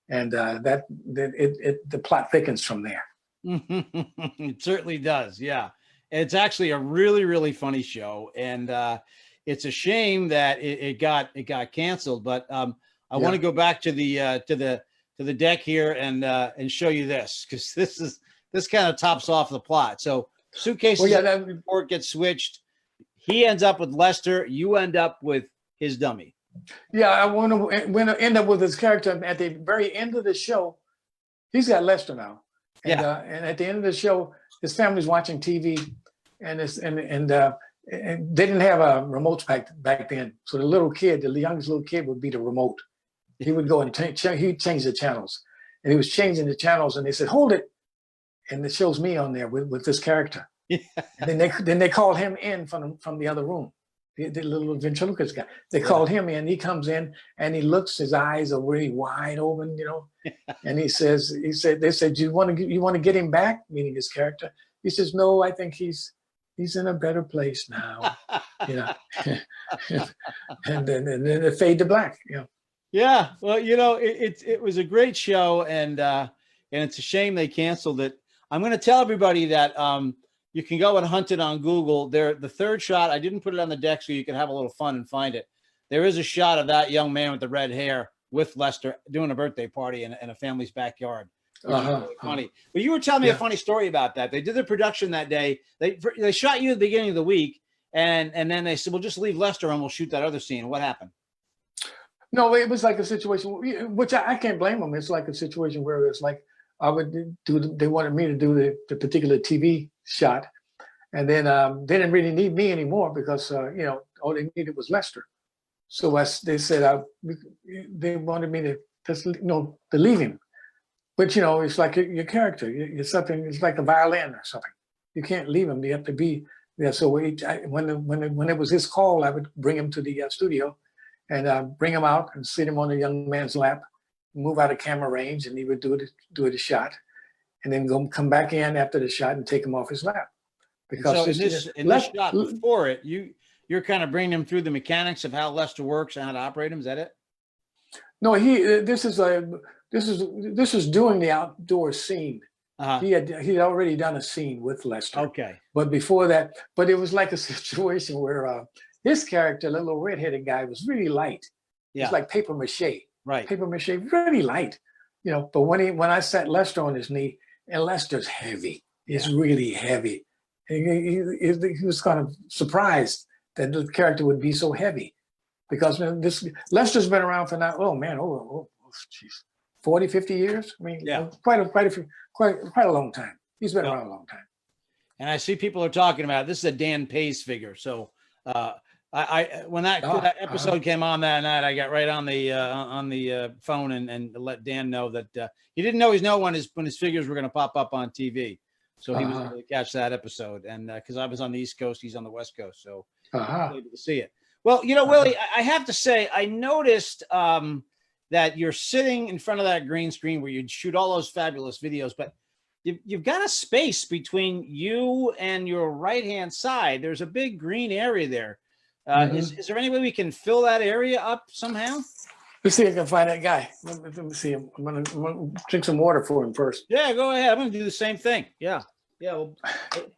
and the plot thickens from there. It certainly does. Yeah, it's actually a really, really funny show, and it's a shame that it got canceled. But I want to go back to the deck here and show you this, because this kind of tops off the plot. So suitcases report gets switched. He ends up with Lester. You end up with his dummy. Yeah, I want to end up with his character at the very end of the show. He's got Lester now. And, and at the end of the show, his family's watching TV, and they didn't have a remotes back then. So the youngest little kid would be the remote. He would go and he'd change the channels, and he was changing the channels, and they said, "Hold it," and it shows me on there with this character. Yeah. And then they called him in from the other room. The little ventriloquist guy. They called him in. He comes in and he looks. His eyes are really wide open, And they said, "Do you want to get him back?" Meaning his character. He says, "No, I think he's in a better place now." And then it fade to black. Yeah, well, it was a great show, and it's a shame they canceled it. I'm going to tell everybody that you can go and hunt it on Google. The third shot, I didn't put it on the deck so you can have a little fun and find it. There is a shot of that young man with the red hair with Lester doing a birthday party in a family's backyard. Which is really funny. But you were telling me a funny story about that. They did the production that day. They shot you at the beginning of the week, and then they said, "Well, just leave Lester and we'll shoot that other scene." What happened? No, it was like a situation, which I can't blame them. It's like a situation where it's like they wanted me to do the particular TV shot, and then they didn't really need me anymore because all they needed was Lester. So they said they wanted me to just to leave him, but it's like your character. It's something. It's like a violin or something. You can't leave him. You have to be there. So when it was his call, I would bring him to the studio, and bring him out and sit him on a young man's lap, move out of camera range, and he would do the shot, and then come back in after the shot and take him off his lap. Because in this shot before it, you're kind of bringing him through the mechanics of how Lester works and how to operate him. Is that it? No, this is doing the outdoor scene. He had already done a scene with Lester. Okay. But before that, it was like a situation where his character, the little redheaded guy, was really light. Yeah. It's like paper mache. Right. Paper mache, really light. But when I sat Lester on his knee, and Lester's heavy. It's really heavy. He was kind of surprised that the character would be so heavy, because Lester's been around for now, 40, 50 years. I mean, quite a long time. He's been around a long time. And I see people are talking about this is a Dan Pace figure. So when that episode came on that night, I got right on the phone and let Dan know that he didn't always know when his figures were going to pop up on TV. So he was able to catch that episode, and because I was on the East Coast, he's on the West Coast, so I was able to see it. Well, Willie, I have to say, I noticed that you're sitting in front of that green screen where you'd shoot all those fabulous videos, but you've got a space between you and your right-hand side. There's a big green area there. Is there any way we can fill that area up somehow? Let's see if I can find that guy. Let me see him. I'm gonna drink some water for him first. Yeah, go ahead. I'm gonna do the same thing. Yeah. Well,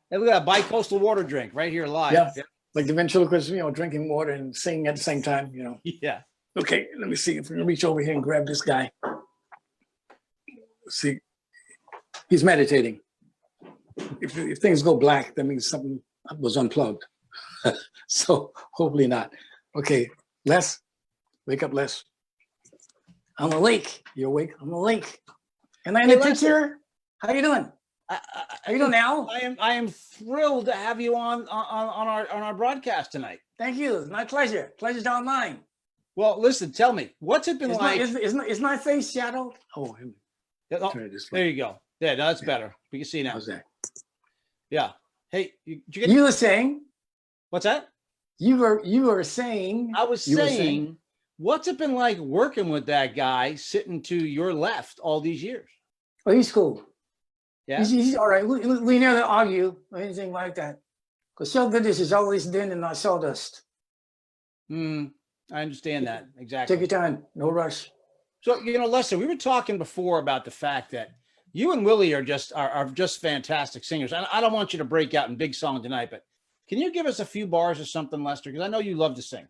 we got a bi-coastal water drink right here live. Yeah. Like the ventriloquist, drinking water and singing at the same time. Yeah. Okay, let me see if we can reach over here and grab this guy. Let's see, he's meditating. If things go black, that means something was unplugged. So hopefully not. Okay, Les, wake up, Les. I'm awake. You awake? I'm awake. Am I in the picture? How you doing? How you doing now? I am thrilled to have you on our broadcast tonight. Thank you. It's my pleasure. Pleasure's all mine. Well, listen, tell me, what's it been like? Is my face shadowed? Oh, there you go. Yeah, no, that's better. We can see now. How's that? Yeah. Hey, you were saying? What's that? You were saying. I was saying, what's it been like working with that guy sitting to your left all these years? Oh, he's cool. Yeah, he's all right. We never argue or anything like that. Because show goodness is always then and not sawdust. I understand that exactly. Take your time, no rush. So, you know, Lester, we were talking before about the fact that you and Willie are just fantastic singers. I don't want you to break out in big song tonight, but can you give us a few bars or something, Lester? Because I know you love to sing.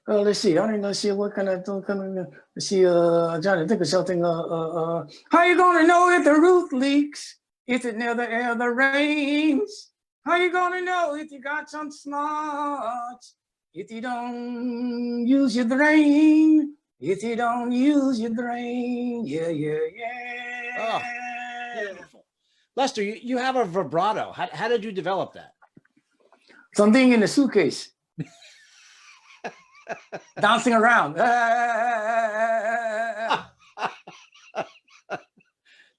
Let's see. I don't know. See what kind of. Let's see. Trying to think of something. How you gonna know if the roof leaks? If it never rains? How you gonna know if you got some smarts? If you don't use your brain? If you don't use your brain? Yeah. Oh, beautiful. Lester, you have a vibrato. How did you develop that? Something in the suitcase. Dancing around.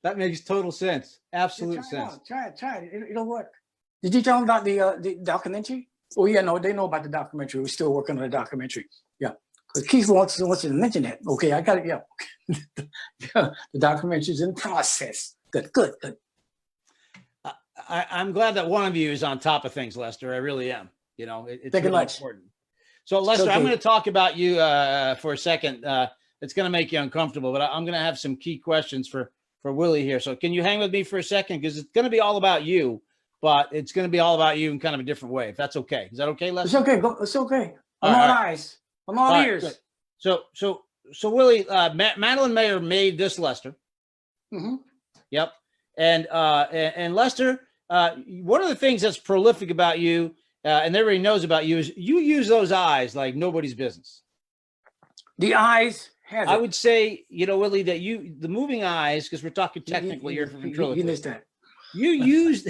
That makes total sense. Absolute sense. Try it. It'll work. Did you tell them about the documentary? Oh yeah, no, they know about the documentary. We're still working on the documentary. Yeah, because Keith wants you to mention that. Okay, I got it. Yeah, yeah, the documentary's in process. Good. I'm glad that one of you is on top of things, Lester. I really am. You know, it's really important. So, Lester, I'm going to talk about you for a second. It's going to make you uncomfortable, but I'm going to have some key questions for Willie here. So can you hang with me for a second? Because it's going to be all about you, but it's going to be all about you in kind of a different way, if that's okay. Is that okay, Lester? It's okay. It's okay. I'm all eyes. I'm all ears. Right. So Willie, Madeline Mayer made this Lester. Mm-hmm. Yep. And Lester, one of the things that's prolific about you, and everybody knows about you, is you use those eyes like nobody's business. The eyes have it. I would say, you know, Willie, that the moving eyes, because we're talking technically here for ventriloquist. You missed that. You use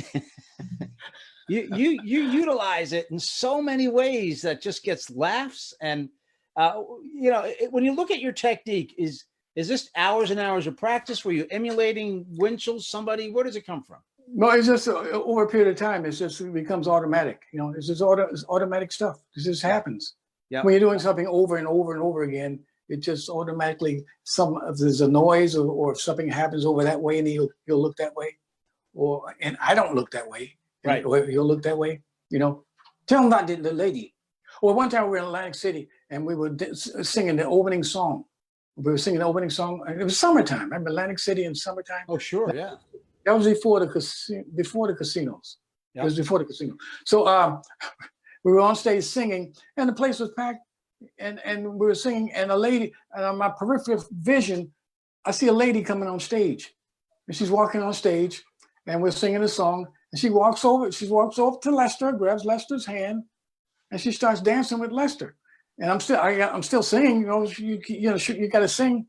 you utilize it in so many ways that just gets laughs. And you know, when you look at your technique, is this hours and hours of practice? Were you emulating Winchell, somebody? Where does it come from? No, it's just over a period of time. It becomes automatic. You know, it's automatic stuff. It just happens. Yeah. When you're doing something over and over and over again, it just automatically, if there's a noise or if something happens over that way and you'll look that way, and I don't look that way, right? Or you'll look that way, you know. Tell them about the lady. Or one time we were in Atlantic City and we were singing the opening song. We were singing the opening song. It was summertime. Remember Atlantic City in summertime? Oh, sure, yeah. That was before the casinos. Yep. It was before the casino. So we were on stage singing, and the place was packed. And we were singing, and a lady, and on my peripheral vision, I see a lady coming on stage, and she's walking on stage, and we're singing a song, and she walks over to Lester, grabs Lester's hand, and she starts dancing with Lester. And I'm still singing, you know, you got to sing.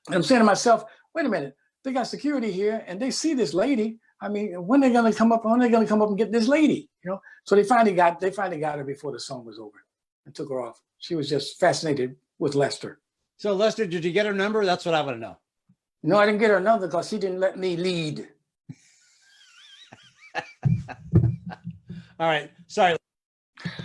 And I'm saying to myself, wait a minute, they got security here, and they see this lady. I mean, when are they gonna come up and get this lady? You know, so they finally got her before the song was over, and took her off. She was just fascinated with Lester. So Lester, did you get her number? That's what I want to know. No, I didn't get her number because she didn't let me lead. All right, sorry.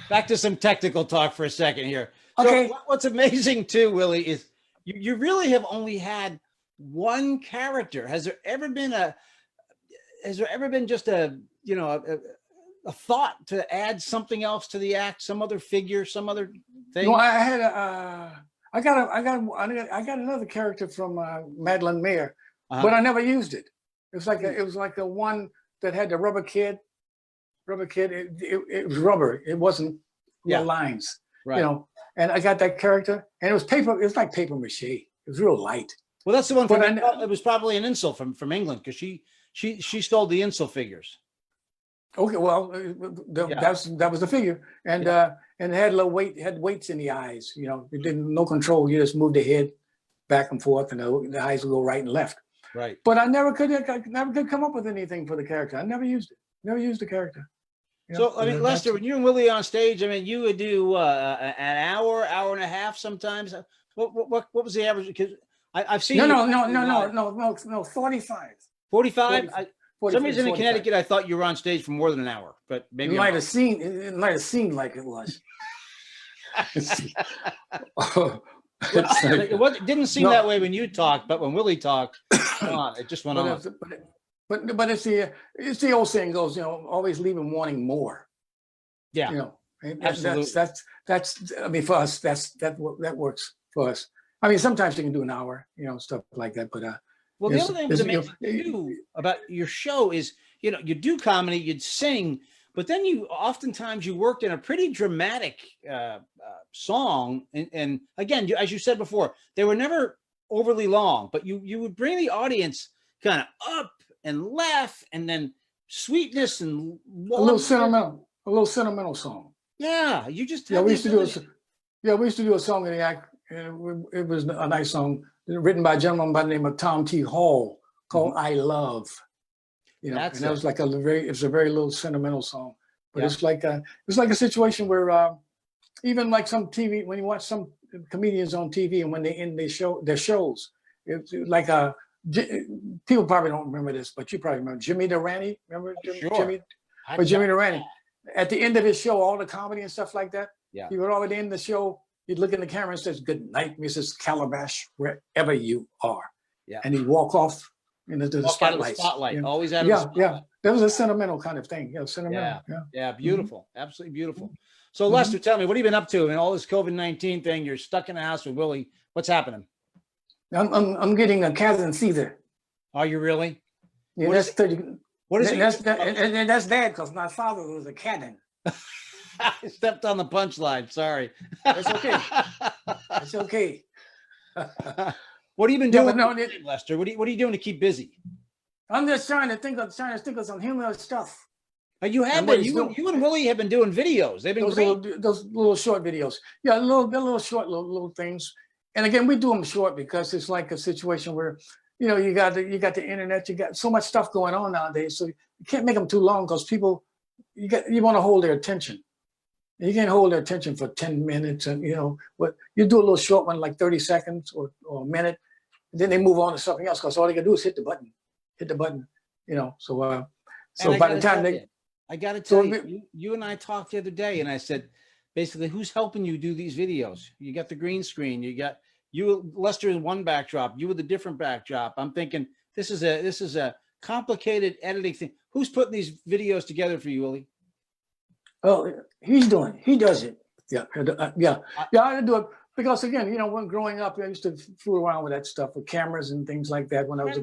Back to some technical talk for a second here. Okay. So what's amazing too, Willie, is you really have only had one character. Has there ever been just a thought to add something else to the act, some other figure, some other thing? No, I had I got another character from Madeline Mayer, but I never used it. It was like the one that had the rubber kid. It was rubber. It wasn't lines, right? You know. And I got that character, and it was paper. It was like paper mache. It was real light. Well, that's the one. It was probably an Insel from England, because she stole the Insel figures. Okay, well, that was the figure, and it had a little weight. It had weights in the eyes. You know, it didn't no control. You just moved the head back and forth, and the eyes would go right and left. Right. But I never could come up with anything for the character. I never used it. Never used the character. So, I mean, Lester, when you and Willie on stage, I mean, you would do an hour and a half sometimes. What was the average? Because I've seen no, 45. 45? For some reason in Connecticut, I thought you were on stage for more than an hour, but maybe it might have seemed like it was. It didn't seem that way when you talked, but when Willie talked, it just went on. But it's the old saying goes, you know, always leaving wanting more. Yeah, you know, and absolutely. that's. I mean, for us, that works for us. I mean, sometimes you can do an hour, you know, stuff like that. But Well, the other thing that was amazing too about your show is, you know, you do comedy, you'd sing, but then you oftentimes you worked in a pretty dramatic song, and again, as you said before, they were never overly long, but you would bring the audience kind of up and laugh, and then sweetness and a little sentimental song. yeah, you just Yeah, had we the used to do ability. we used to do a song in the act, and it was a nice song written by a gentleman by the name of Tom T. Hall called "I Love." You know, That's and that was it. like it's a very little sentimental song, but Yeah. it's like a situation where even like some TV, when you watch some comedians on TV and when they end their shows, it's like people probably don't remember this, but you probably remember Jimmy Durante. Remember Sure. Jimmy? I But Jimmy got Durante, that. at the end of his show, all the comedy and stuff like that, Yeah. he would always end the show. He'd look in the camera and says, "Good night, Mrs. Calabash, wherever you are." Yeah. And he'd walk off into the Walk out of the spotlight. spotlight. You know? Always out of the Yeah, spotlight. yeah. That was a sentimental kind of thing. Yeah, sentimental. Yeah. Yeah. Yeah. Mhm. Beautiful. Absolutely beautiful. So Mhm. Lester, tell me, what have you been up to in all this COVID-19 thing? You're stuck in the house with Willie. What's happening? I'm getting a cousin Caesar. Are you really? Yeah, What that's is it? 30. What is it? And that's bad because my father was a cannon. I stepped on the punchline. Sorry. That's okay. It's okay. What have you been Yeah, doing, but no, Lester? What are you doing to keep busy? I'm just trying to think of some humorous stuff. You have And been. what he's doing. You and Willie have been doing videos. They've been great. Those little short videos. Yeah, little short little things. And again, we do them short because it's like a situation where, you know, you got the internet, you got so much stuff going on nowadays, so you can't make them too long because people, you want to hold their attention. You can't hold their attention for 10 minutes, and you know what, you do a little short one like 30 seconds or a minute, and then they move on to something else because all they can do is hit the button, you know. So by the time I got to tell you, you and I talked the other day, and I said, basically, who's helping you do these videos? You got the green screen, you Lester in one backdrop, you with a different backdrop. I'm thinking this is a complicated editing thing. Who's putting these videos together for you, Willie? Oh, he does it. Yeah. I do it because again, you know, when growing up, I used to fool around with that stuff with cameras and things like that when I was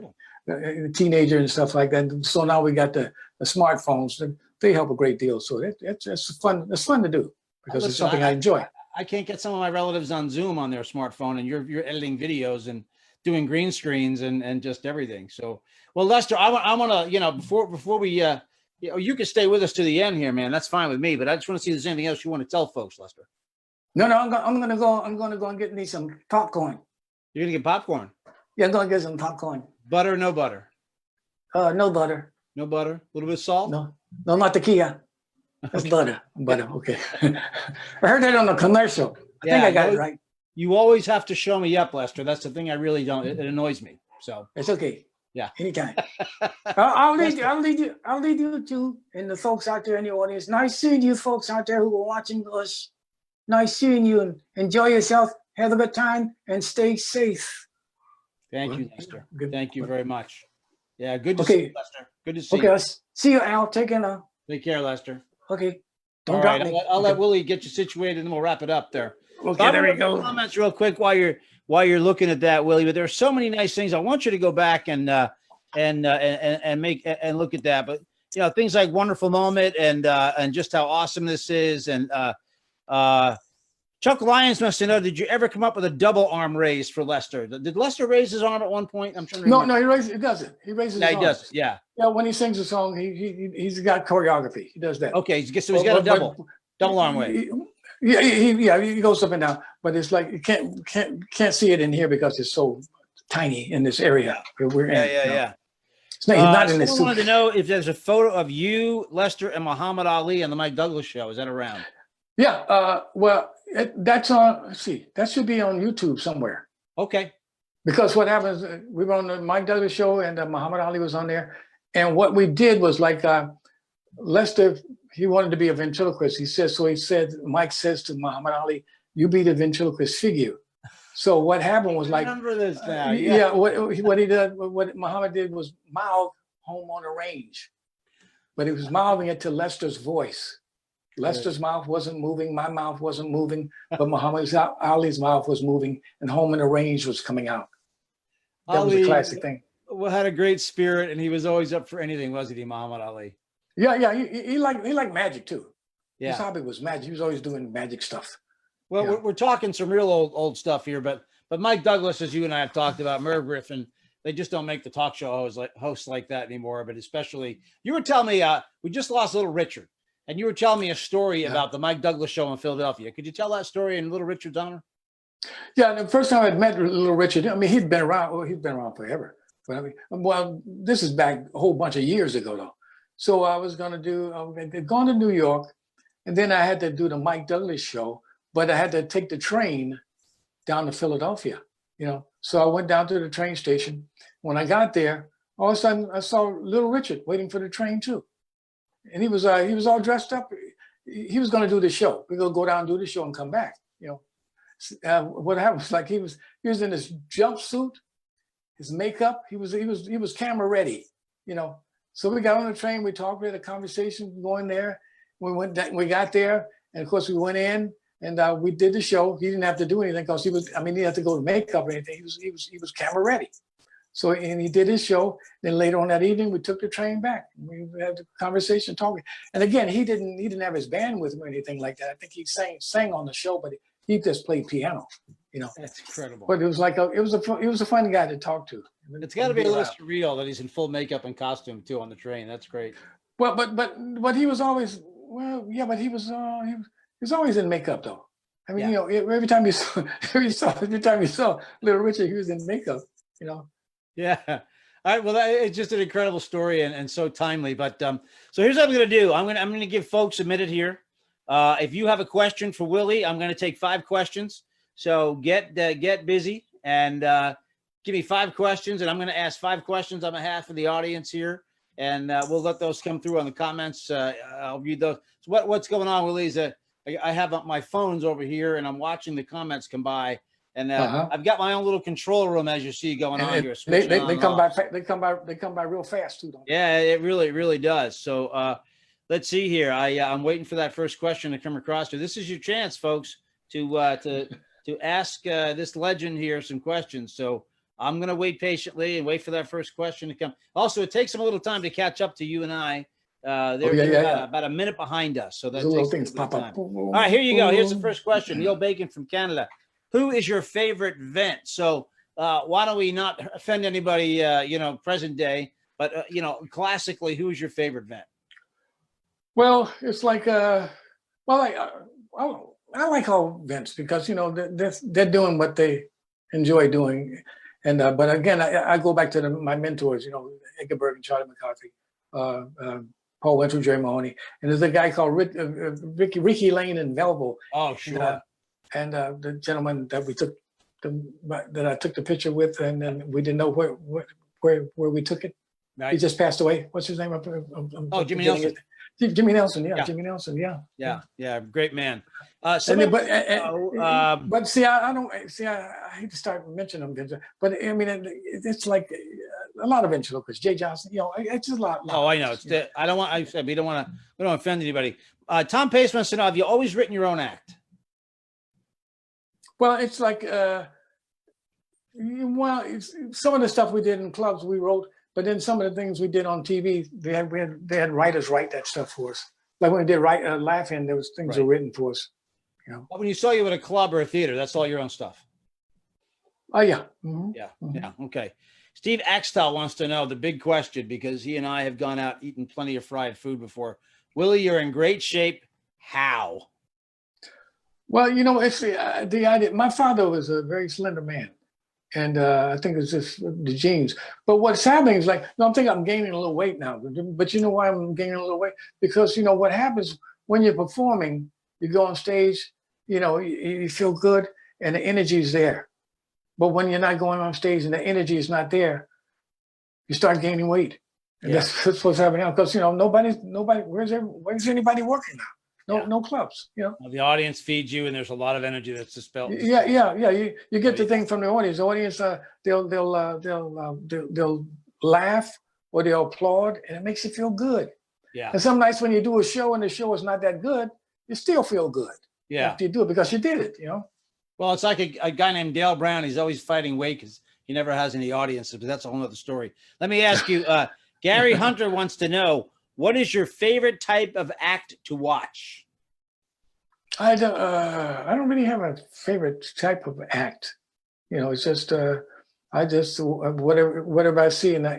a teenager and stuff like that. So now we got the smartphones. They help a great deal. So it's fun. It's fun to do because it's something I enjoy. I can't get some of my relatives on Zoom on their smartphone, and you're editing videos and doing green screens and just everything. So, well, Lester, I want to, you know, before we, you can stay with us to the end here, man. That's fine with me. But I just want to see if there's anything else you want to tell folks, Lester. No, I'm gonna go and get me some popcorn. You're gonna get popcorn? Yeah, I'm gonna get some popcorn. Butter, no butter? No butter. No butter. A little bit of salt? No, not the Kia. That's butter. Okay. I heard that on the commercial. I think I got it right. You always have to show me up, Lester. That's the thing I really don't. It annoys me. So it's okay. Yeah. Anytime. I'll lead you to, and the folks out there in the audience. Nice seeing you folks out there who are watching us. Nice seeing you, and enjoy yourself. Have a good time and stay safe. Thank you, Lester. Thank you very much. Yeah, good to see you, Lester. Good to see you. Okay, I'll see you, Al. Take care now. Take care, Lester. Okay. Don't drop me. I'll let Willie get you situated, and then we'll wrap it up there. Okay, there we go. Comments real quick while you're looking at that, Willie. But there are so many nice things. I want you to go back and look at that. But you know, things like wonderful moment and just how awesome this is. And Chuck Lyons must have known. Did you ever come up with a double arm raise for Lester? Did Lester raise his arm at one point? I'm trying to remember. No, he doesn't. He raises his arm. He does. Yeah. Yeah, when he sings a song, he's got choreography. He does that. Okay, so he's got a double arm wave. Yeah, he goes up and down, but it's like you can't see it in here because it's so tiny in this area we're in. Yeah. He's not in this. I wanted to know if there's a photo of you, Lester, and Muhammad Ali on the Mike Douglas show. Is that around? Yeah. Well, that's on. Let's see. That should be on YouTube somewhere. Okay. Because what happens? We were on the Mike Douglas show, and Muhammad Ali was on there. And what we did was like Lester, he wanted to be a ventriloquist. Mike says to Muhammad Ali, "You be the ventriloquist figure." So what happened was like, remember this now. Yeah. What he did, what Muhammad did was mouth "Home on the Range," but he was mouthing it to Lester's voice. Lester's mouth wasn't moving. My mouth wasn't moving, but Muhammad Ali's mouth was moving, and Home in the Range was coming out. That was a classic thing. Well, had a great spirit, and he was always up for anything, wasn't he, Muhammad Ali? Yeah. He liked magic too. Yeah. His hobby was magic. He was always doing magic stuff. Well, we're talking some real old stuff here, but Mike Douglas, as you and I have talked about, Merv Griffin, they just don't make the talk show hosts like that anymore. But especially, you were telling me we just lost Little Richard, and you were telling me a story about the Mike Douglas show in Philadelphia. Could you tell that story in Little Richard's honor? Yeah, the first time I met Little Richard, I mean, he'd been around. Well, he'd been around forever. But I mean, well, this is back a whole bunch of years ago, though. So I was going to I'd gone to New York, and then I had to do the Mike Douglas show, but I had to take the train down to Philadelphia, So I went down to the train station. When I got there, all of a sudden I saw Little Richard waiting for the train too. And he was all dressed up. He was going to do the show. We're going to go down and do the show and come back, What happened was like he was in his jumpsuit, his makeup. He was camera ready, So we got on the train. We talked. We had a conversation going there. We got there, and of course we went in and we did the show. He didn't have to do anything because he didn't have to go to makeup or anything. He was camera ready. So and he did his show. Then later on that evening, we took the train back. We had a conversation, talking. And again, he didn't have his band with him or anything like that. I think he sang on the show, but he just played piano. That's incredible. But it was like it was a fun guy to talk to. It's got to be a little surreal that he's in full makeup and costume too on the train. That's great. Well, but he was always but he was always in makeup though. I mean, every time you saw Little Richard, he was in makeup. Yeah. All right. Well, it's just an incredible story and so timely. But so here's what I'm going to do. I'm going to give folks a minute here. If you have a question for Willie, I'm going to take 5 questions. So get busy and give me 5 questions, and I'm going to ask 5 questions on behalf of the audience here, and we'll let those come through on the comments. I'll read those. So what's going on, Willie, is that I have my phones over here, and I'm watching the comments come by, and I've got my own little control room, as you see, going on here. They come by real fast too, don't they? Yeah, it really does. So let's see here. I'm waiting for that first question to come across here. This is your chance, folks, to ask this legend here some questions. So I'm going to wait patiently and wait for that first question to come. Also, it takes them a little time to catch up to you and I. They're about a minute behind us. So that's little things pop up. All right, here you go. Here's the first question. Neil Bacon from Canada. Who is your favorite vent? So why don't we not offend anybody, present day, but, classically, who is your favorite vent? Well, it's like, I like all vents because, they're doing what they enjoy doing. And, but again, I go back to my mentors, Eggerberg and Charlie McCarthy, Paul Winter, Jerry Mahoney. And there's a guy called Ricky Lane in Belleville. Oh, sure. And the gentleman that that I took the picture with, and then we didn't know where we took it. Right. He just passed away. What's his name? Jimmy Nelson. Jimmy Nelson, Jimmy Nelson, yeah, great man. But see, I hate to start mentioning them, but I mean, it's like a lot of ventriloquists. Jay Johnson, it's just a lot. Oh, I know. We don't want to offend anybody. Tom Pace wants to know: have you always written your own act? Well, it's like, some of the stuff we did in clubs we wrote. But then some of the things we did on TV, they had writers write that stuff for us. Like when we did Laugh-In, there was things that were written for us. Well, when you saw you at a club or a theater, that's all your own stuff. Oh yeah. Mm-hmm. Yeah. Okay. Steve Axtell wants to know the big question, because he and I have gone out eaten plenty of fried food before. Willie, you're in great shape. How? Well, it's the idea. My father was a very slender man. And I think it's just the genes. But what's happening is I'm thinking I'm gaining a little weight now. But you know why I'm gaining a little weight? Because, what happens when you're performing, you go on stage, you feel good and the energy is there. But when you're not going on stage and the energy is not there, you start gaining weight. And that's what's happening now. Because, nobody, where's anybody working now? No clubs, Well, the audience feeds you, and there's a lot of energy that's dispelled. Yeah. You get the thing from the audience. The audience, they'll laugh or they'll applaud, and it makes you feel good. Yeah. And some nights when you do a show and the show is not that good, you still feel good. Yeah. After you do it because you did it, you know. Well, it's like a guy named Dale Brown. He's always fighting weight because he never has any audiences, but that's a whole other story. Let me ask you, Gary Hunter wants to know, what is your favorite type of act to watch? I don't really have a favorite type of act. You know, it's just I just whatever I see and I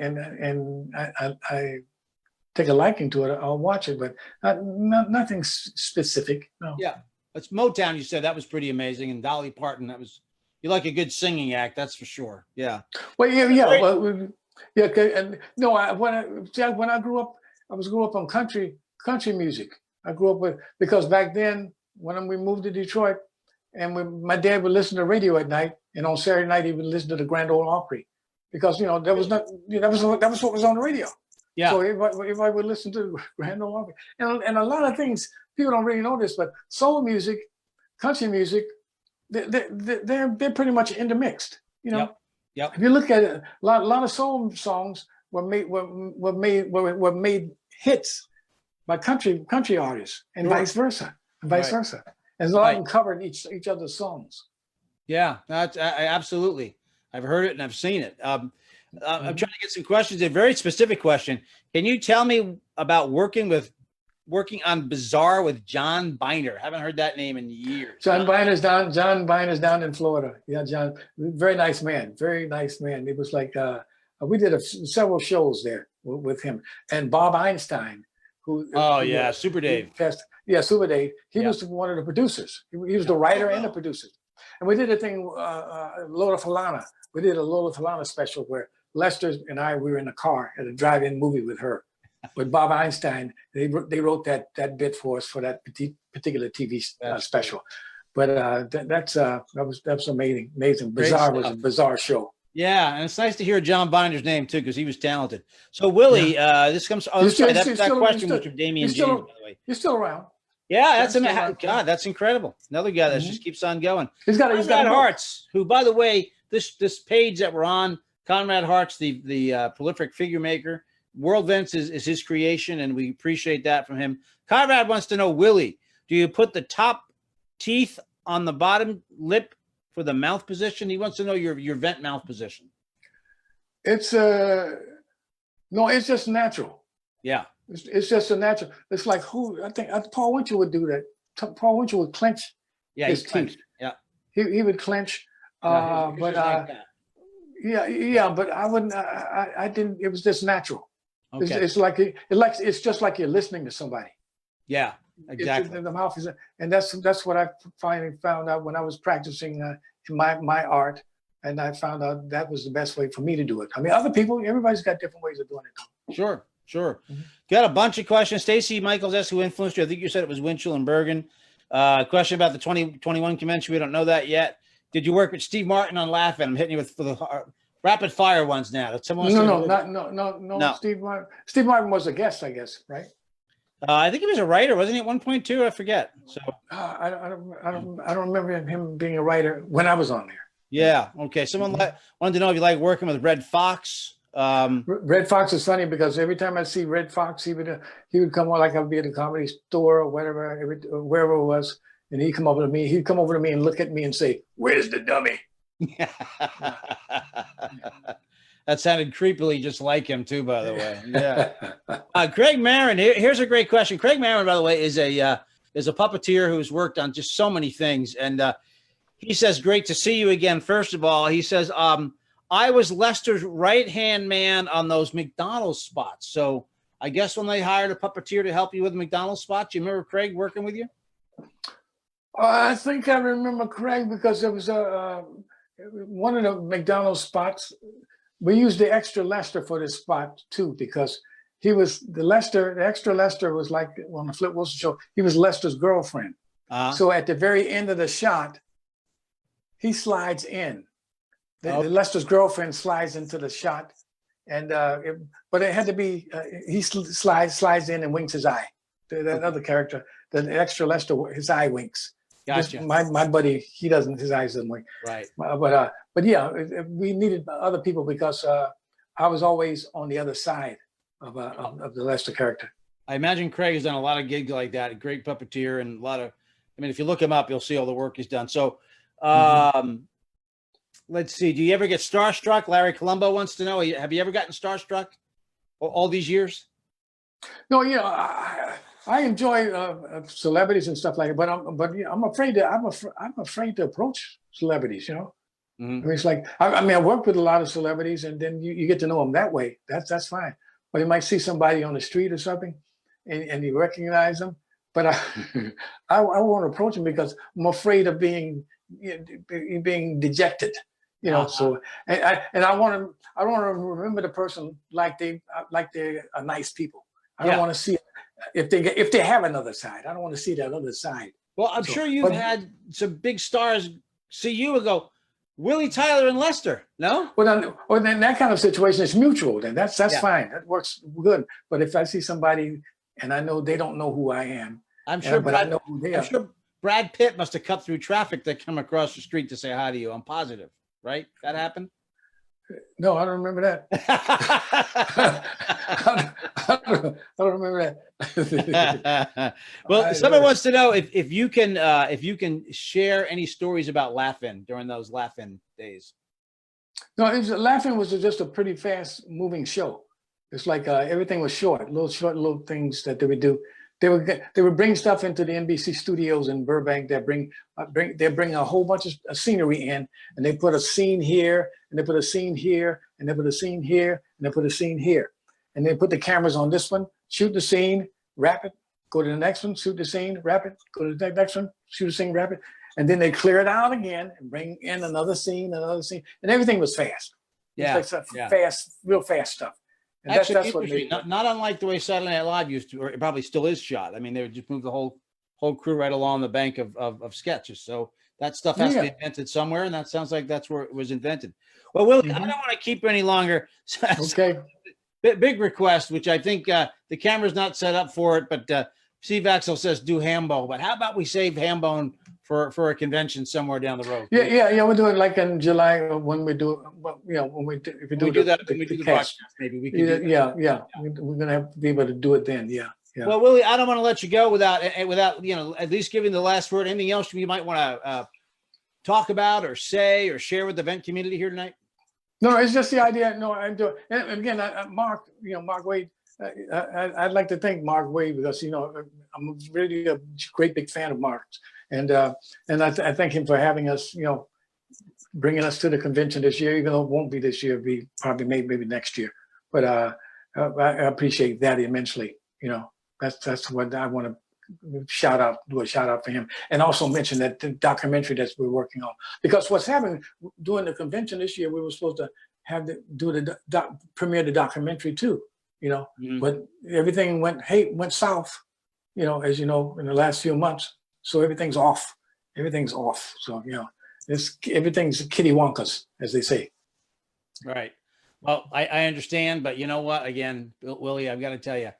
take a liking to it, I'll watch it, but nothing specific. No. Yeah, it's Motown. You said that was pretty amazing, and Dolly Parton. You like a good singing act, that's for sure. Yeah. Well, yeah. Well, yeah. And no, when I grew up, I grew up on country music. I grew up with, because back then when we moved to Detroit, and my dad would listen to radio at night, and on Saturday night he would listen to the Grand Ole Opry, because you know that was what was on the radio. Yeah. So if I would listen to Grand Ole Opry, and a lot of things people don't really know this, but soul music, country music, they're pretty much intermixed. You know. Yep. If you look at it, a lot of soul songs were made hits by country artists, and vice versa, and a lot of them covered each other's songs. Yeah, that's absolutely. I've heard it and I've seen it. I'm trying to get some questions. A very specific question. Can you tell me about working on Bizarre with John Binder? Haven't heard that name in years. John Binder's down in Florida. Yeah, John, very nice man. Very nice man. It was like we did several shows there with him, and Bob Einstein, who. Oh yeah, Super Dave. Yeah, Super Dave. He was one of the producers. He was the writer and the producer. And we did a thing, Lola Falana. We did a Lola Falana special where Lester and I, we were in a car at a drive-in movie with her. With Bob Einstein, they wrote that bit for us for that particular TV special. But that was amazing. Bizarre was a bizarre show. Yeah, and it's nice to hear John Binder's name too, because he was talented. So Willie, this comes. Oh, sorry, that question was from Damian James, by the way. You're still around. Yeah, God, that's incredible. Another guy that just keeps on going. He's got Hartz, who, by the way, this page that we're on, Conrad Hartz, the prolific figure maker, World Vents is his creation, and we appreciate that from him. Conrad wants to know, Willie, do you put the top teeth on the bottom lip for the mouth position? He wants to know your vent mouth position. It's no, it's just natural. Yeah. It's just a natural. It's like I think Paul Winchell would do that. Paul Winchell would clench his teeth. Yeah. He would clench. But like but I wouldn't. I didn't. It was just natural. Okay. It's just like you're listening to somebody. Yeah, exactly. The mouth is, and that's what I finally found out when I was practicing my art, and I found out that was the best way for me to do it. I mean, everybody's got different ways of doing it. Sure. Got a bunch of questions. Stacy Michaels asked who influenced you. I think you said it was Winchell and Bergen. Question about the 2021 convention. We don't know that yet. Did you work with Steve Martin on Laughing? I'm hitting you with the rapid fire ones now. No. Steve Martin was a guest, I guess, right? I think he was a writer, wasn't he? At 1.2, I forget. So I don't remember him being a writer when I was on there. Yeah. Okay. Someone wanted to know if you like working with Red Fox. Red Fox is funny because every time I see Red Fox, he would come on, like I'd be at a comedy store or whatever, wherever it was, and he'd come over to me and look at me and say, "Where's the dummy?" That sounded creepily just like him too, by the way. Yeah. Craig Marin, here's a great question. Craig Marin, by the way, is a puppeteer who's worked on just so many things, and he says, "Great to see you again." First of all, he says, I was Lester's right-hand man on those McDonald's spots. So I guess when they hired a puppeteer to help you with the McDonald's spots, you remember Craig working with you? I think I remember Craig because it was one of the McDonald's spots. We used the extra Lester for this spot too, because he was the extra Lester was like on the Flip Wilson show. He was Lester's girlfriend. So at the very end of the shot, he slides in. The Lester's girlfriend slides into the shot, and but it had to be he slides in and winks his eye. That other character, the extra Lester, his eye winks. Gotcha. My buddy, he doesn't. His eyes doesn't wink. Right. But yeah, we needed other people because I was always on the other side of the Lester character. I imagine Craig has done a lot of gigs like that. A great puppeteer and a lot of. I mean, if you look him up, you'll see all the work he's done. So, let's see. Do you ever get starstruck? Larry Colombo wants to know. Have you ever gotten starstruck all these years? No, you know, I enjoy celebrities and stuff like that, but I'm afraid to I'm afraid to approach celebrities. You know, I mean, it's like I mean, I work with a lot of celebrities, and then you get to know them that way. That's fine. But you might see somebody on the street or something, and you recognize them. But I won't approach them because I'm afraid of being dejected. You know, so and I want to remember the person like they're nice people. I don't want to see if they have another side. I don't want to see that other side. Well, I'm sure you've had some big stars see you and go, Willie Tyler and Lester. No? Well, then that kind of situation is mutual. Then that's fine. That works good. But if I see somebody and I know they don't know who I am, I'm sure, but I know who they are. I'm sure Brad Pitt must have cut through traffic to come across the street to say hi to you. I'm positive, right? That happened? No, I don't remember that. I don't remember that. Well, someone wants to know if you can share any stories about Laugh-In during those Laugh-In days. No, Laugh-In was just a pretty fast moving show. It's like everything was short little things that they would do. They would bring stuff into the NBC studios in Burbank. They bring a whole bunch of scenery in, and they put a scene here, and they put a scene here, and they put a scene here, and they put a scene here, and they put the cameras on this one, shoot the scene, wrap it, go to the next one, shoot the scene, wrap it, go to the next one, shoot the scene, wrap it, and then they clear it out again and bring in another scene, and everything was fast. Yeah, it's like fast, real fast stuff. And actually, that's what not unlike the way Saturday Night Live used to, or it probably still is shot. I mean, they would just move the whole crew right along the bank of sketches. So that stuff has to be invented somewhere, and that sounds like that's where it was invented. Well, Willie, I don't want to keep you any longer. Okay. Big request, which I think the camera's not set up for it, but Steve Axel says do Hambone. But how about we save Hambone for a convention somewhere down the road? Yeah. We'll do it like in July when we do. Well, you know, when we do the podcast, maybe we can. Yeah. We're gonna have to be able to do it then. Yeah. Well, Willie, I don't want to let you go without at least giving the last word. Anything else you might want to talk about or say or share with the event community here tonight? No, it's just the idea. No, I do. And again, Mark Wade. I'd like to thank Mark Wade because I'm really a great big fan of Mark's, and I thank him for having us, bringing us to the convention this year. Even though it won't be this year, it'll be probably maybe next year. But I appreciate that immensely. That's what I want to do a shout out for him, and also mention that the documentary that we're working on. Because what's happening during the convention this year, we were supposed to have premiere the documentary too. But everything went south, as you know, in the last few months. So everything's off. So, everything's kitty wonkas, as they say. Right. Well, I understand, but you know what? Again, Willie, I've got to tell you,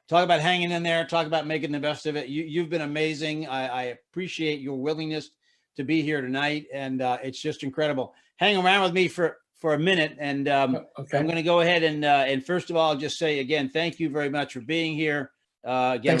talk about hanging in there, talk about making the best of it. You've been amazing. I appreciate your willingness to be here tonight. And it's just incredible. Hang around with me for a minute, and okay. I'm going to go ahead and first of all, just say again, thank you very much for being here. Again,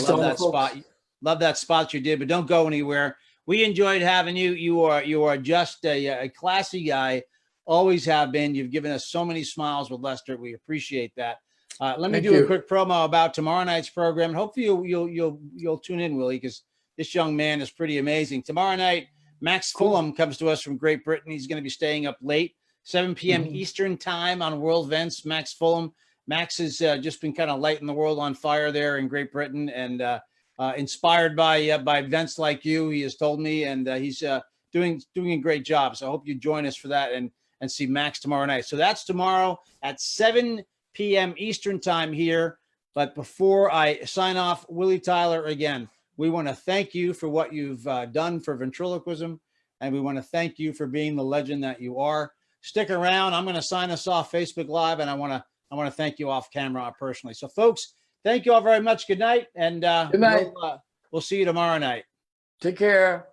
love that spot you did, but don't go anywhere. We enjoyed having you. You are just a classy guy, always have been. You've given us so many smiles with Lester. We appreciate that. Let me do a quick promo about tomorrow night's program. Hopefully you'll tune in, Willie, because this young man is pretty amazing. Tomorrow night, Max Fulham comes to us from Great Britain. He's going to be staying up late. 7 p.m. Eastern time on World Events. Max Fulham. Max has just been kind of lighting the world on fire there in Great Britain, and inspired by events like you, he has told me, and he's doing a great job. So I hope you join us for that and see Max tomorrow night. So that's tomorrow at 7 p.m. Eastern time here. But before I sign off, Willie Tyler, again, we want to thank you for what you've done for ventriloquism, and we want to thank you for being the legend that you are. Stick around. I'm going to sign us off Facebook Live, and I want to thank you off camera personally. So, folks, thank you all very much. Good night, and good night. We'll see you tomorrow night. Take care.